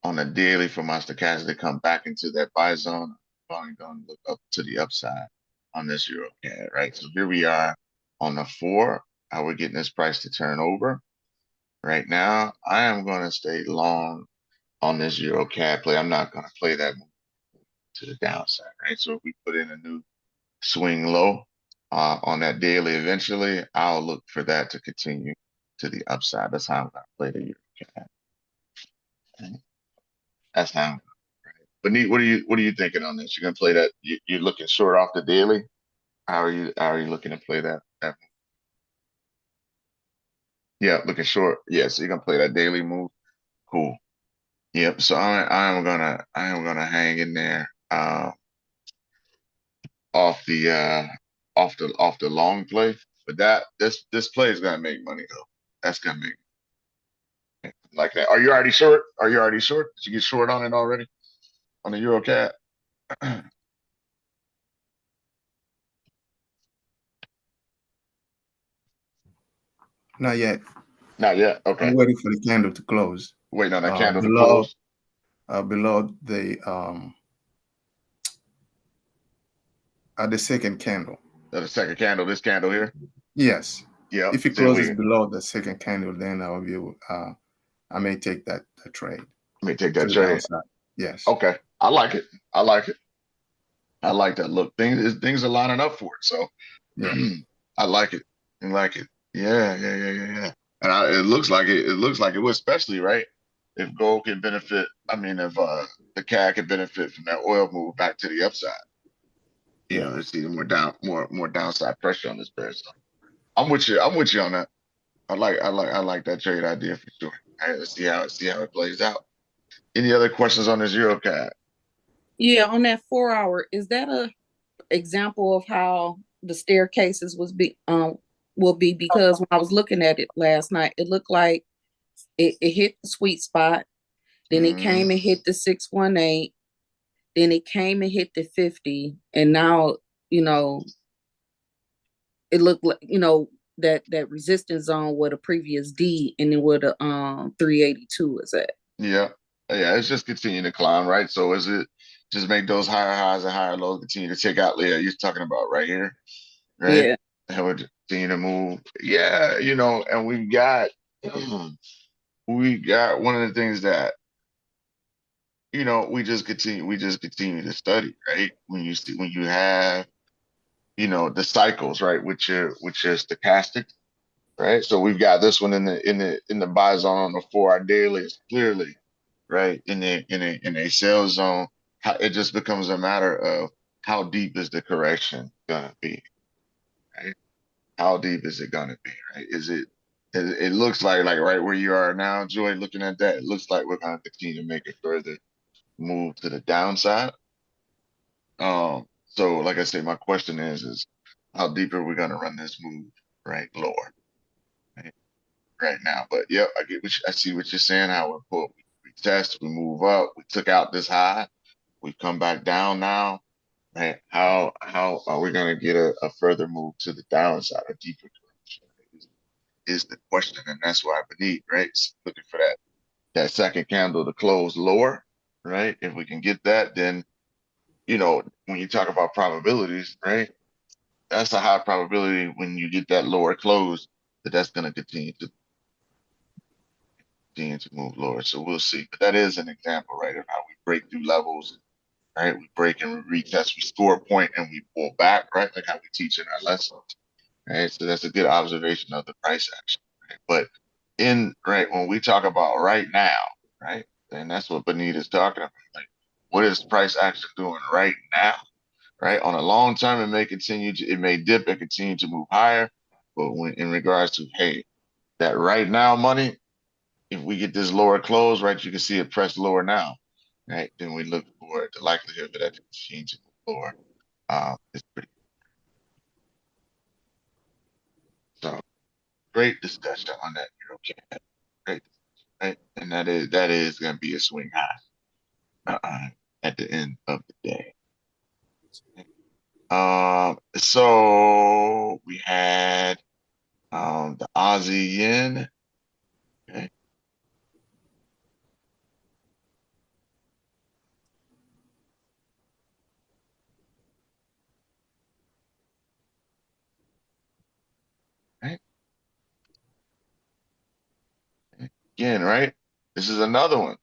on a daily for my stochastic to come back into that buy zone. I'm going to look up to the upside on this euro CAD, right? So here we are on the 4. How we're getting this price to turn over. Right now, I am going to stay long on this euro CAD play. I'm not going to play that move to the downside, right? So if we put in a new swing low on that daily eventually, I'll look for that to continue to the upside. That's how I'm going to play the euro CAD. Okay. That's how I'm going to play it. But Neat, what are you thinking on this? You're going to play that? You're looking short off the daily? How are you looking to play that? Yeah, looking short. Yeah, so you're going to play that daily move. Cool. Yep. So I am gonna hang in there. Off the off the long play. But this play is gonna make money though. That's gonna make like that. Are you already short? Are you already short? Did you get short on it already? On the Euro cat? Not yet. Not yet. I'm Okay. waiting for the candle to close. Waiting on that candle to Below close. below the second candle. The second candle, this candle here. Yes. Yeah. If it See closes below the second candle, then I will be able, I may take that trade let me take to that the trade. downside. Yes. Okay. I like it. I like it. I like that look. Things are lining up for it. So Yeah. I like it. I like it. Yeah. And it looks like it. It looks like it would, especially right if gold can benefit. I mean, if the CAD can benefit from that oil move back to the upside. You Yeah. know, it's even more downside pressure on this bear. So I'm with you. I'm with you on that. I like that trade idea for sure. All right, let's see how it plays out. Any other questions on this Euro CAD? Yeah, on that 4 hour, is that a example of how the staircases will be? Because when I was looking at it last night, it looked like it hit the sweet spot, then it came and hit the 618, then it came and hit the 50, and now it looked like that resistance zone where the previous D and then where the 382 is at. Yeah. Yeah, it's just continuing to climb, right? So is it just make those higher highs and higher lows continue to take out. Leah, you're talking about right here, right? Yeah. And would continue to move. Yeah, you know, and we've got we got one of the things that you know we just continue to study, right? When you see when you have you know the cycles, right, which is stochastic, right? So we've got this one in the buy zone on the 4 hour daily. It's clearly right in a sell zone. How it just becomes a matter of how deep is the correction gonna be, right? How deep is it gonna be, right? It looks like right where you are now, Joy, looking at that, it looks like we're gonna continue to make a further move to the downside. So like I say, my question is how deep are we gonna run this move, right? Lower, right? Right now. But yep, I see what you're saying, how we test, we move up, we took out this high, we come back down now. Right? How are we gonna get a further move to the downside, a deeper correction? Is the question, and that's why I believe, right? Looking for that second candle to close lower, right? If we can get that, then you know when you talk about probabilities, right? That's a high probability when you get that lower close that that's going to continue to move lower. So we'll see. But that is an example, right, of how we break through levels, right? We break and we retest, we score a point and we pull back, right? Like how we teach in our lessons, right? So that's a good observation of the price action, right? But in right when we talk about right now, right, and that's what Benita's talking about. Like, what is price action doing right now? Right? On a long term, it may continue to it may dip and continue to move higher. But when in regards to hey, that right now money, if we get this lower close, right, you can see it press lower now. Right. Then we look for the likelihood for that to continue to move lower. It's pretty so great discussion on that Euro cat. Great, right? And that is gonna be a swing high at the end of the day. So we had the Aussie yen. Okay. Right. Again, right? This is another one.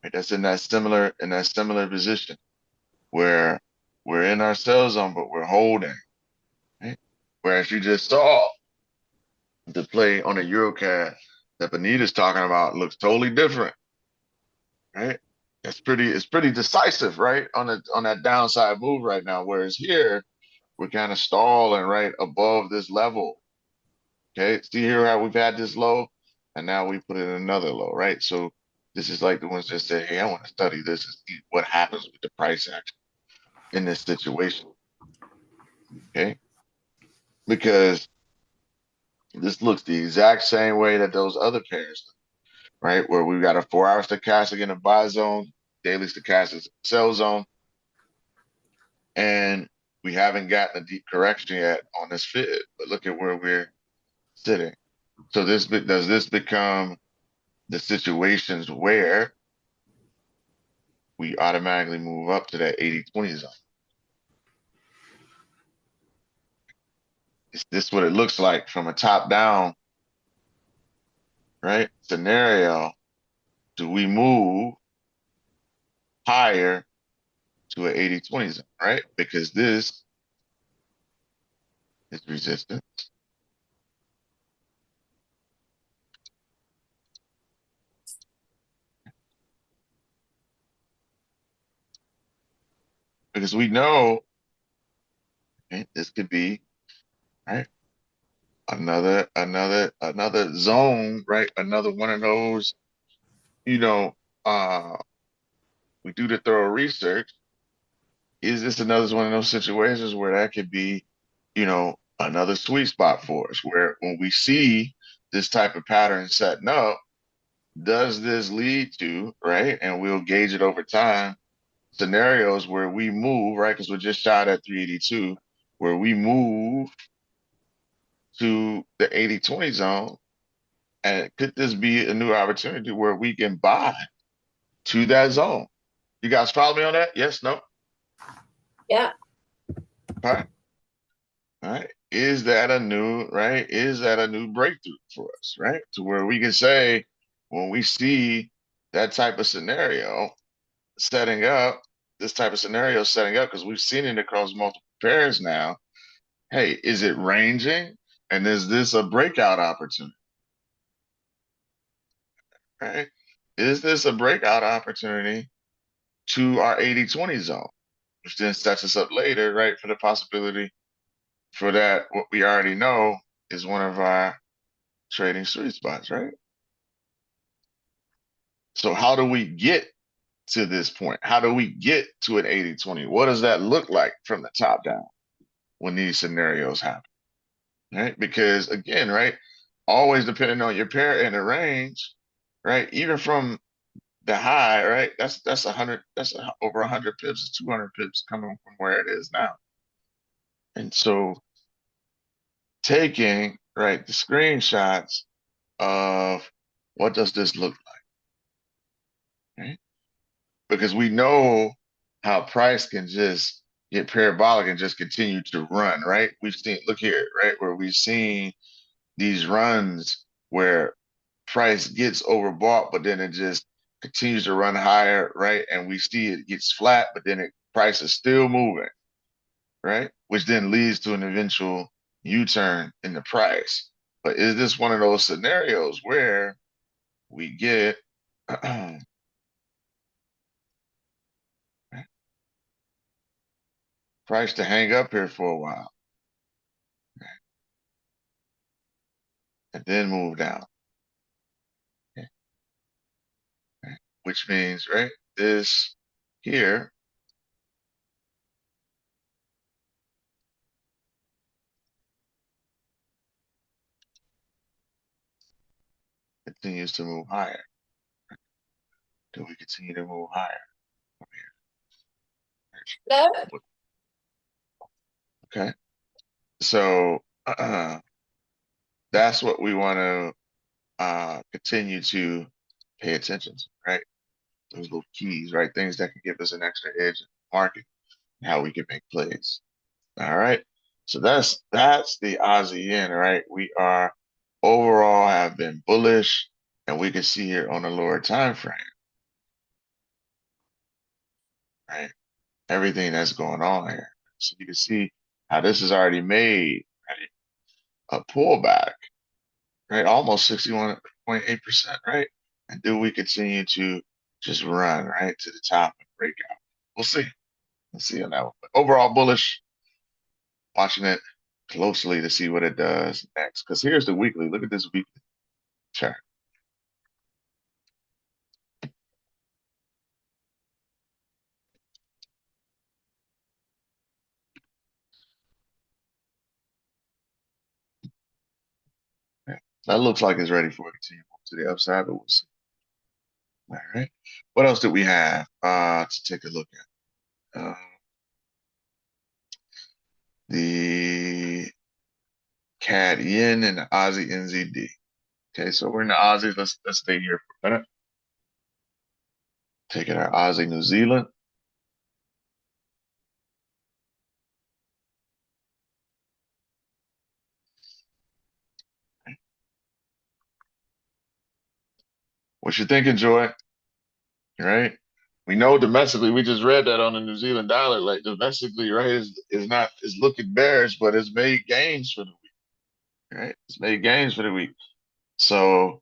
Right? That's in that similar position where we're in our sell zone, but we're holding. Right? Whereas you just saw the play on the Eurocast that Benita's talking about looks totally different. Right? It's pretty decisive, right? On that downside move right now. Whereas here, we're kind of stalling right above this level. Okay, see here how we've had this low, and now we put in another low, right? So this is like the ones that say, "Hey, I want to study this and see what happens with the price action in this situation." Okay, because this looks the exact same way that those other pairs, right? Where we've got a 4 hour stochastic in a buy zone, daily stochastic sell zone, and we haven't gotten a deep correction yet on this fib. But look at where we're sitting. So does this become the situations where we automatically move up to that 80-20 zone? Is this what it looks like from a top down, right, scenario? Do we move higher to an 80-20 zone, right? Because this is resistance. Because we know, okay, this could be, right, another zone, right? Another one of those, you know, we do the thorough research. Is this another one of those situations where that could be, you know, another sweet spot for us, where when we see this type of pattern setting up, does this lead to, right? And we'll gauge it over time, scenarios where we move, right? Because we're just shot at 382, where we move to the 80-20 zone. And could this be a new opportunity where we can buy to that zone? You guys follow me on that? Yes, no? Yeah. All right. All right. Is that a new, right? Is that a new breakthrough for us, right? To where we can say, when we see that type of scenario setting up, this type of scenario setting up, because we've seen it across multiple pairs now. Hey, is it ranging? And is this a breakout opportunity? Right? Is this a breakout opportunity to our 80-20 zone, which then sets us up later, right, for the possibility for that, what we already know is one of our trading sweet spots, right? So how do we get to this point? How do we get to an 80-20? What does that look like from the top down when these scenarios happen, right? Because again, right, always depending on your pair and the range, right? Even from the high, right? That's 100. That's over 100 pips, 200 pips coming from where it is now. And so taking right the screenshots of what does this look like, right? Because we know how price can just get parabolic and just continue to run, right? We've seen, look here, right, where we've seen these runs where price gets overbought, but then it just continues to run higher, right? And we see it gets flat, but then price is still moving, right? Which then leads to an eventual U-turn in the price. But is this one of those scenarios where we get price to hang up here for a while and then move down? Okay. Right? Which means, right, this here continues to move higher. Do we continue to move higher from No. here? Okay. So that's what we want to continue to pay attention to, right? Those little keys, right? Things that can give us an extra edge in the market, and how we can make plays. All right. So that's the Aussie yen, right? We are overall have been bullish, and we can see here on the lower time frame, right? Everything that's going on here. So you can see how this has already made, right, a pullback, right? Almost 61.8%, right? And do we continue to just run right to the top and break out? We'll see. We'll see on that one. But overall bullish, watching it closely to see what it does next. Because here's the weekly. Look at this weekly chart. Yeah. That looks like it's ready for a continue to the upside, but we'll see. All right. What else did we have to take a look at? The CAD yen and the Aussie NZD. Okay, so we're in the Aussies. Let's stay here for a minute. Taking our Aussie New Zealand. What you thinking, Joy? Right? We know domestically, we just read that on the New Zealand dollar. Like domestically, right, is looking bearish, but it's made gains for the week. Right? It's made gains for the week. So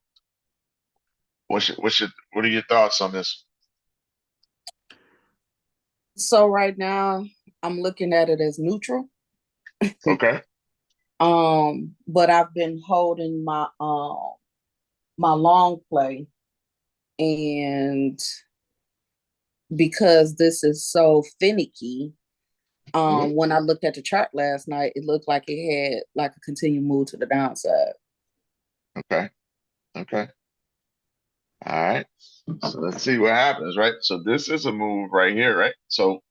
what are your thoughts on this? So right now I'm looking at it as neutral. Okay. But I've been holding my long play, and because this is so finicky, when I looked at the chart last night, it looked like it had like a continued move to the downside. Okay. Okay. All right. So let's see what happens, right? So this is a move right here, right? So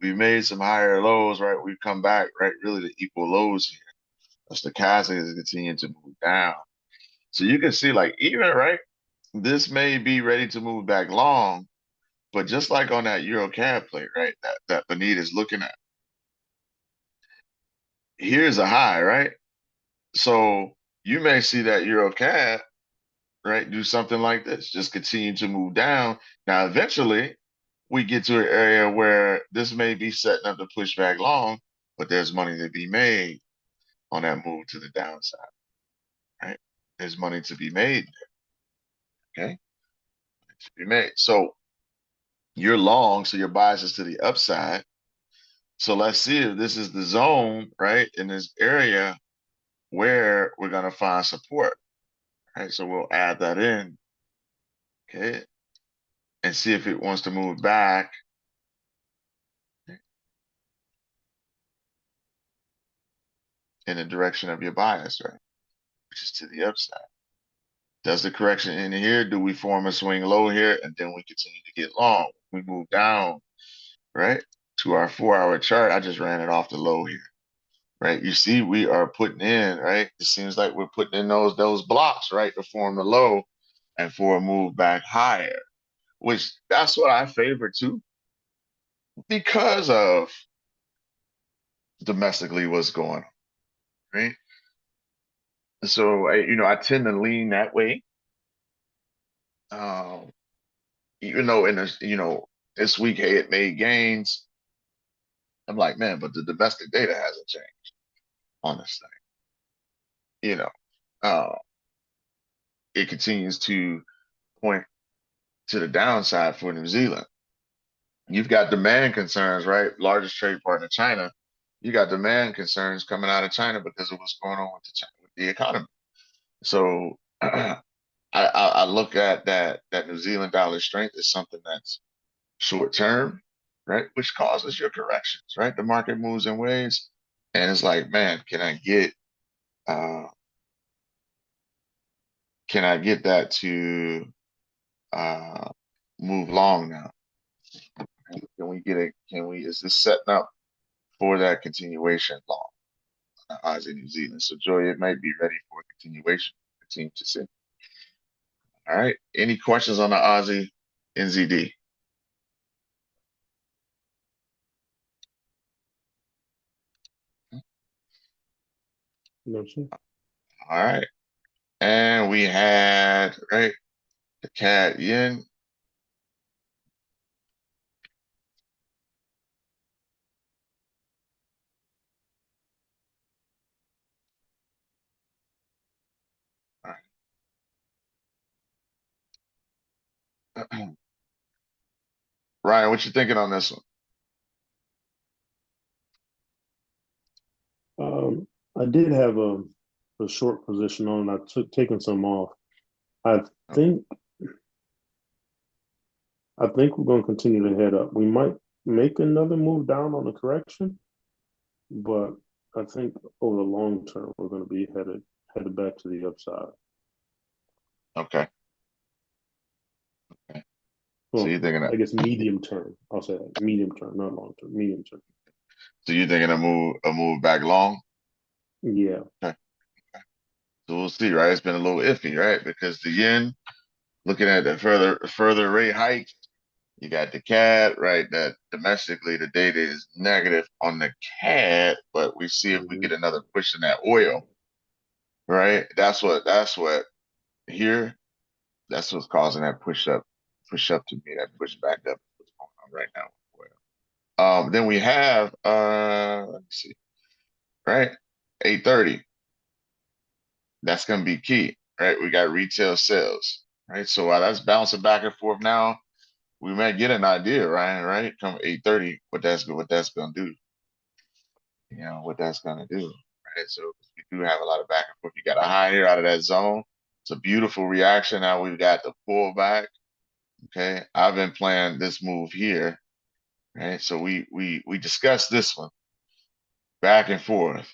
we made some higher lows, right? We've come back, right? Really to equal lows here. The stochastic is continuing to move down. So you can see, like, even right, this may be ready to move back long, But just like on that Euro CAD plate, right? That Benita is looking at. Here's a high, right? So you may see that Euro CAD, right, do something like this, just continue to move down. Now, eventually, we get to an area where this may be setting up to push back long, but there's money to be made on that move to the downside, right? There's money to be made there, okay? To be made. So you're long, so your bias is to the upside. So let's see if this is the zone, right, in this area where we're going to find support, right? So we'll add that in, okay, and see if it wants to move back in the direction of your bias, right, which is to the upside. Does the correction in here? Do we form a swing low here and then we continue to get long? We move down, right, to our 4-hour chart. I just ran it off the low here, right? You see, we are putting in, right? It seems like we're putting in those blocks, right, to form the low and for a move back higher, which that's what I favor too, because of domestically what's going on, right? So I tend to lean that way. Even though in this, this week, hey, it made gains. I'm like, man, but the domestic data hasn't changed on this thing. Uh, it continues to point to the downside for New Zealand. You've got demand concerns, right? Largest trade partner, China. You got demand concerns coming out of China because of what's going on with the economy. So I look at that New Zealand dollar strength as something that's short term, right? Which causes your corrections, right? The market moves in waves, and it's like, man, uh, can I get that to uh, move long now? Can we get it? Is this setting up for that continuation long? Aussie New Zealand. So Joy, it might be ready for a continuation. Continue to see. All right. Any questions on the Aussie NZD? No, sir. All right. And we had, right, the CAD yen. All right. Ryan, what you thinking on this one? I did have a short position on. I took taking some off. I think I think we're going to continue to head up. We might make another move down on the correction, but I think over the long term we're going to be headed back to the upside. Okay. Okay. So Well, you're thinking I guess medium term. I'll say that. Medium term, not long term. Medium term. so you're thinking a move back long? Yeah. Okay. So we'll see, right? It's been a little iffy, right? Because the yen, looking at the further rate hike, you got the CAD, right? That domestically the data is negative on the CAD, but we see if we get another push in that oil, right? That's what here, that's what's causing that push up to me, that push back up what's going on right now with oil. Then we have let me see, right? 8:30. That's gonna be key, right? We got retail sales, right? So while that's bouncing back and forth now, we might get an idea, Ryan, right? Come 8:30, what that's gonna do. What that's gonna do, right? So we do have a lot of back and forth. You got a high here out of that zone. It's a beautiful reaction. Now we've got the pullback. Okay, I've been playing this move here, right? So we discussed this one back and forth,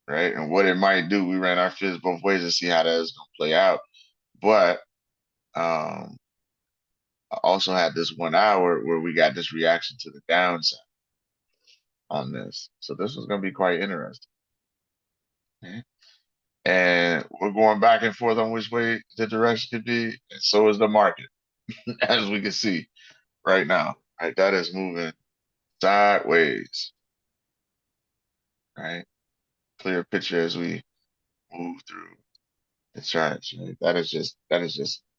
right? And what it might do. We ran our fibs both ways to see how that is gonna play out. But I also had this 1 hour where we got this reaction to the downside on this. So this was gonna be quite interesting. Okay? And we're going back and forth on which way the direction could be, and so is the market, as we can see. right now. Right, that is moving sideways. Right, clear picture as we move through the charts. Right, that is just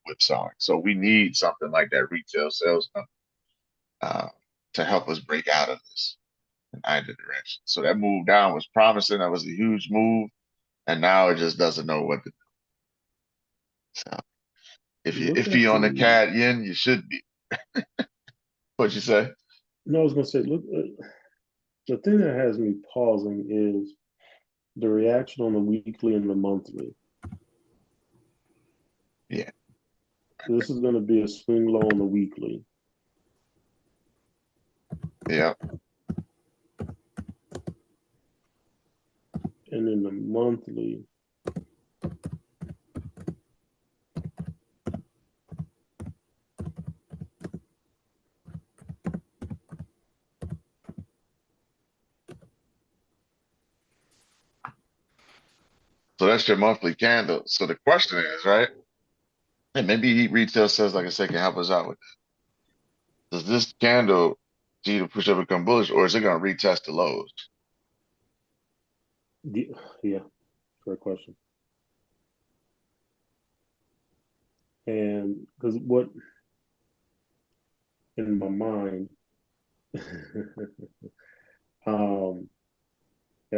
whipsawing. So we need something like that retail sales number to help us break out of this in either direction. So that move down was promising. That was a huge move, and now it just doesn't know what to do. So Look if at you on the the. CAD yen, you should be. What'd you say? No, I was gonna say, look, the thing that has me pausing is the reaction on the weekly and the monthly. Yeah. This is going to be a swing low on the weekly. Yeah. And in the monthly, So that's your monthly candle. So the question is, right? And maybe retail sales, like I said, can help us out with this. Does this candle see the push up become bullish, or is it going to retest the lows? yeah, great question. And because what in my mind, yeah,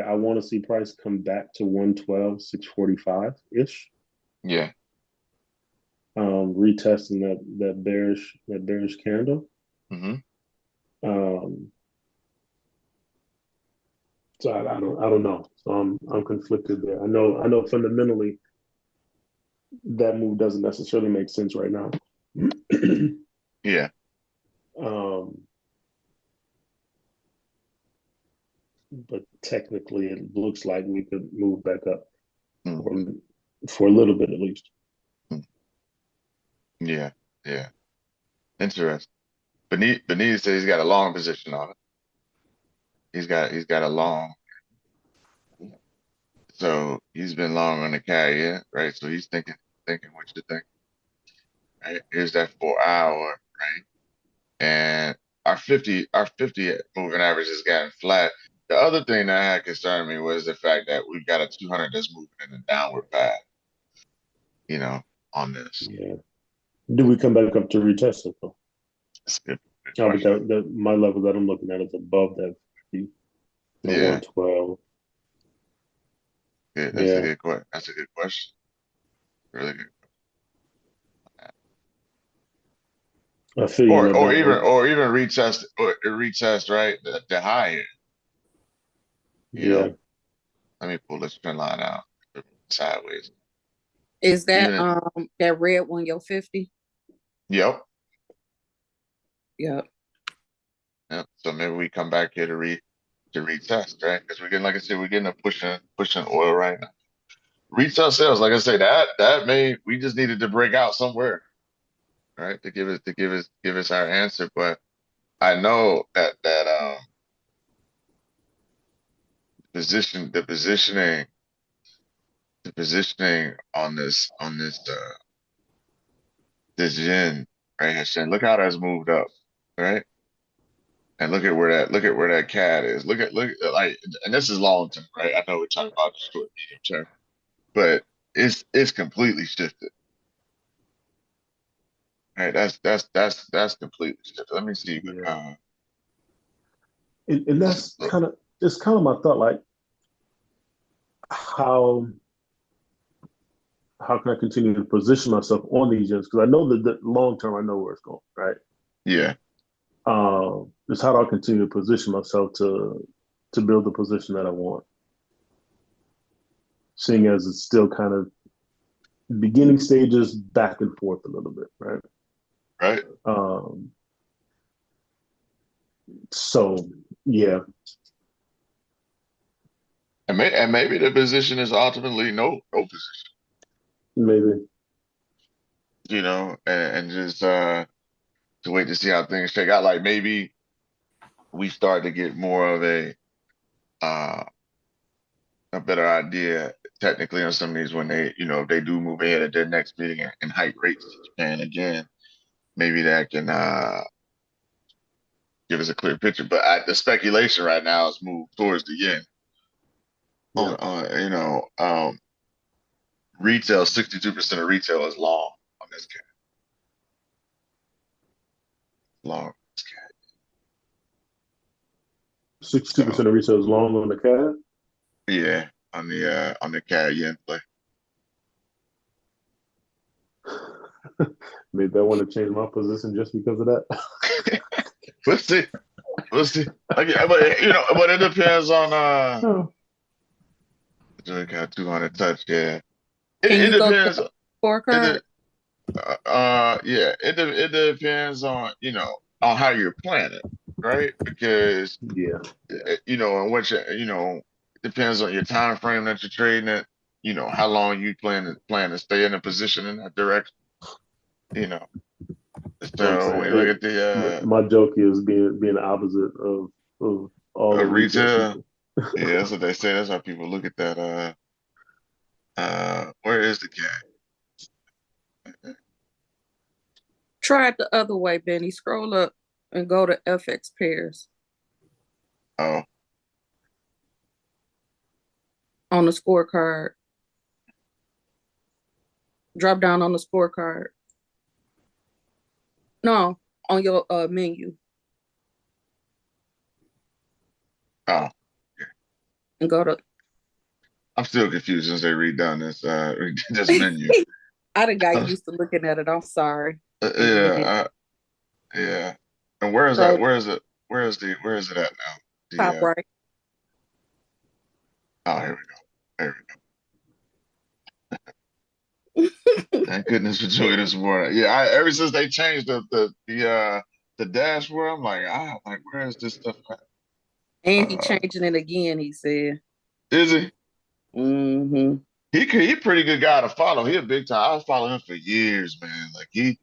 I want to see price come back to 112, 645 ish. Yeah. Retesting that bearish candle. Mm-hmm. So I don't know. So I'm conflicted there. I know fundamentally that move doesn't necessarily make sense right now. Yeah. But technically it looks like we could move back up Mm-hmm. for a little bit at least. Yeah. Yeah. Interesting. Benitez says he's got a long position on it. He's got a long. So he's been long on the carrier, right? So he's thinking what you think. Right? Here's that 4 hour, right? And our 50 moving average has gotten flat. The other thing that had concerned me was the fact that we've got a 200 that's moving in a downward path, on this. Yeah. Do we come back up to retest it though? That's a good Oh, but question. my level that I'm looking at is above that 50, the Yeah, 112. good. That's a Yeah. good question. That's a good question. Really good. I feel you on that, Or even retest, right? The higher, you yeah. know. Let me pull this trend line out sideways. Is that Even that red one your 50? yep. Yep. Yep. So maybe we come back here to retest, right? Because we're getting, like I said, we're getting a pushing oil right now. Retail sales, like I say, that we just needed to break out somewhere, right? To give us our answer. But I know that the positioning on this yen, right, Hashem, look how that's moved up, right? And look at where that cat is. Like, and this is long term, right? I know we're talking about the short, medium term, but it's completely shifted. Right, that's completely shifted. Let me see. Yeah. And Let's that's look. it's kind of my thought, like how can I continue to position myself on these yens? Because I know that the long term, I know where it's going, right? Yeah, Just how do I continue to position myself to build the position that I want, seeing as it's still kind of beginning stages, back and forth a little bit, right? right. Um, so yeah, And maybe the position is ultimately no position, maybe. and just to wait to see how things shake out. Like maybe we start to get more of uh a better idea technically on some of these when they, if they do move ahead at their next meeting and hike rates to Japan again, maybe that can give us a clear picture. But the speculation right now is moved towards the yen. Yeah. Retail, 62% of retail is long on this cat. Long. 62% of retail is long on the CAD. Yeah, on the CAD yen play. Maybe I want to change my position just because of that. We'll see. We'll see. But it depends on Oh. got 200 touch, yeah. Can It you go to depends. the scorecard? Yeah, it depends on, on how you're planning, right? Because Yeah. and it depends on your time frame that you're trading it, how long you plan to stay in a position in that direction, you know. So I'm So saying, when you look at the my joke is being the opposite of all the retail retail, people. yeah, that's what they say. That's how people look at that. Where is the cat? Try it the other way, Benny. Scroll up and go to FX pairs Oh, on the scorecard. Drop down on the scorecard. No, on your menu oh, and go to. I'm still confused as they redone this menu. I done got used to looking at it. I'm sorry. Yeah, yeah. And where is that? Scroll Where is it? Where is it at now? top The right. oh, here we go. There we go. Thank goodness for joining this morning. Yeah, ever since they changed the dashboard, I'm like, where is this stuff at? And he changing it again, he said. Is he? Mm-hmm. He pretty good guy to follow. He a big time. I was following him for years, man. Like he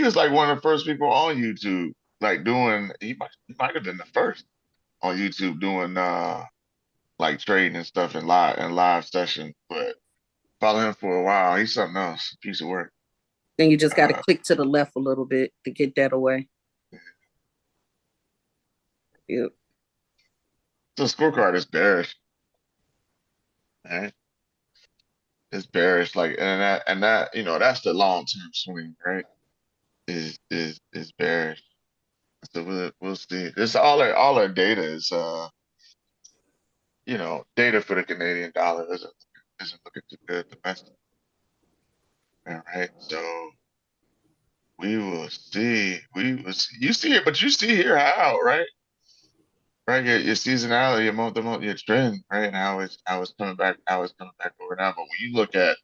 was like one of the first people on YouTube, like doing. He might have been the first on YouTube doing like trading and stuff in live session. But follow him for a while. He's something else. Piece of work. Then you just got to Uh, click to the left a little bit to get that away. Yep. the scorecard is bearish. Right? It's bearish. Like and that that's the long term swing, right? Is bearish. So we'll see. This all our data is data for the Canadian dollar isn't looking too good domestic. All right. So we will see. We will see. You see it, but you see here how, right? Right, your seasonality, your month to month, your trend, right? And how it's coming back over now. But when you look at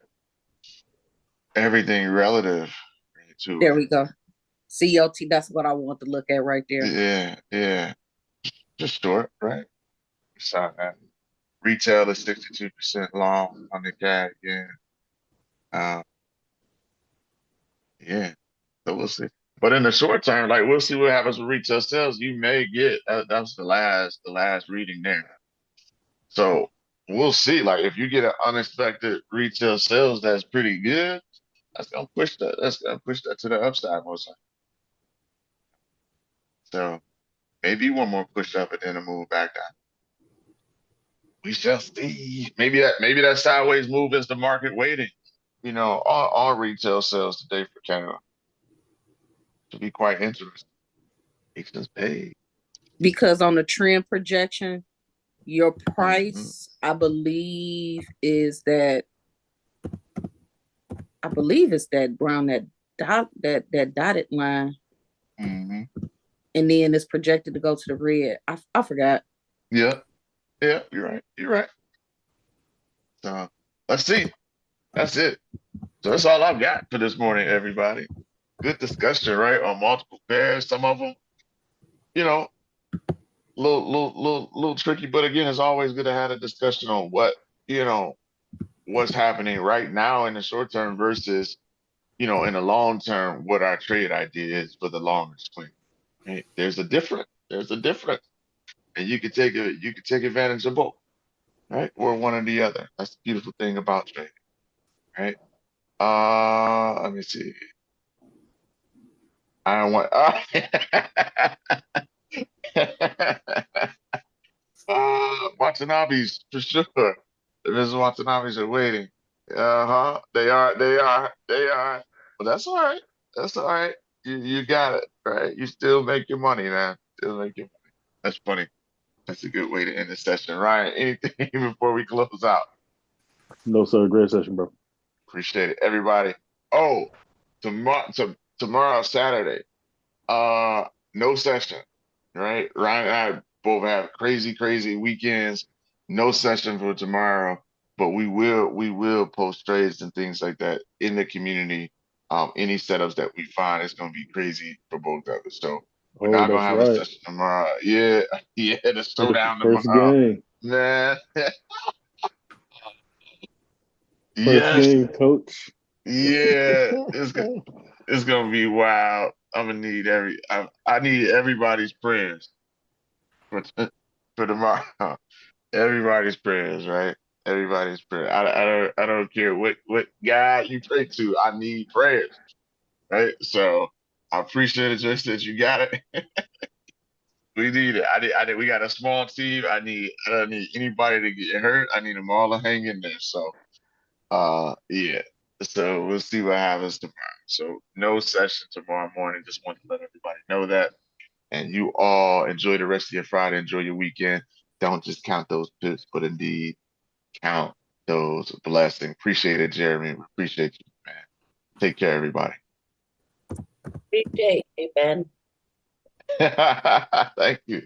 everything relative, right, to There it, we go. COT, that's what I want to look at right there. yeah, just short, right? So that retail is 62% long on the CAD, yeah. Um, yeah. So we'll see. But in the short term, like we'll see what happens with retail sales. You may get that's the last reading there. So we'll see. Like if you get an unexpected retail sales that's pretty good, that's gonna push that to the upside most likely. So maybe one more push up and then a move back down. We shall see. Maybe that sideways move is the market waiting. On retail sales today for Canada. To be quite interesting. It's just paid. Because on the trend projection, your Mm-hmm. price, I believe, is that it's that brown that dotted line, Mm-hmm. and then it's projected to go to the red. I forgot. Yeah. Yeah. You're right. You're right. So let's see. That's it. So that's all I've got for this morning, everybody. Good discussion, right? On multiple pairs. Some of them, you know, little tricky, but again, it's always good to have a discussion on what's happening right now in the short term versus, in the long term, what our trade idea is for the longer swing. Right? There's a difference. There's a difference, and you can take advantage of both, right? Or one or the other. That's the beautiful thing about trading, right? Let me see. I don't want. Watanabe's for sure. The Mrs. Watanabe's are waiting. They are. They are. They are. But that's all right. That's all right. You got it, right? You still make your money, man. Still make your money. That's funny. That's a good way to end the session. Ryan, anything before we close out? No, sir. Great session, bro. Appreciate it, everybody. Oh, tomorrow, Saturday. No session, right? Ryan and I both have crazy weekends. No session for tomorrow, but we will post trades and things like that in the community. Any setups that we find is gonna be crazy for both of us. So we're Oh, not gonna that's have a right. session tomorrow. Yeah, yeah, the showdown First tomorrow, game. man. First Yes, game, coach. yeah, it's gonna be wild. I'm gonna need I need everybody's prayers for for tomorrow. Everybody's prayers, right? Everybody's prayer. I don't care what God you pray to. I need prayers, right? So I appreciate it, just that you got it. We need it. I did. We got a small team. I don't need anybody to get hurt. I need them all to hang in there. So yeah. So we'll see what happens tomorrow. So no session tomorrow morning. Just want to let everybody know that. And you all enjoy the rest of your Friday. Enjoy your weekend. Don't just count those pips, but indeed count those blessings. Appreciate it, Jeremy. We appreciate you, man. Take care, everybody. Appreciate you, Ben. Thank you.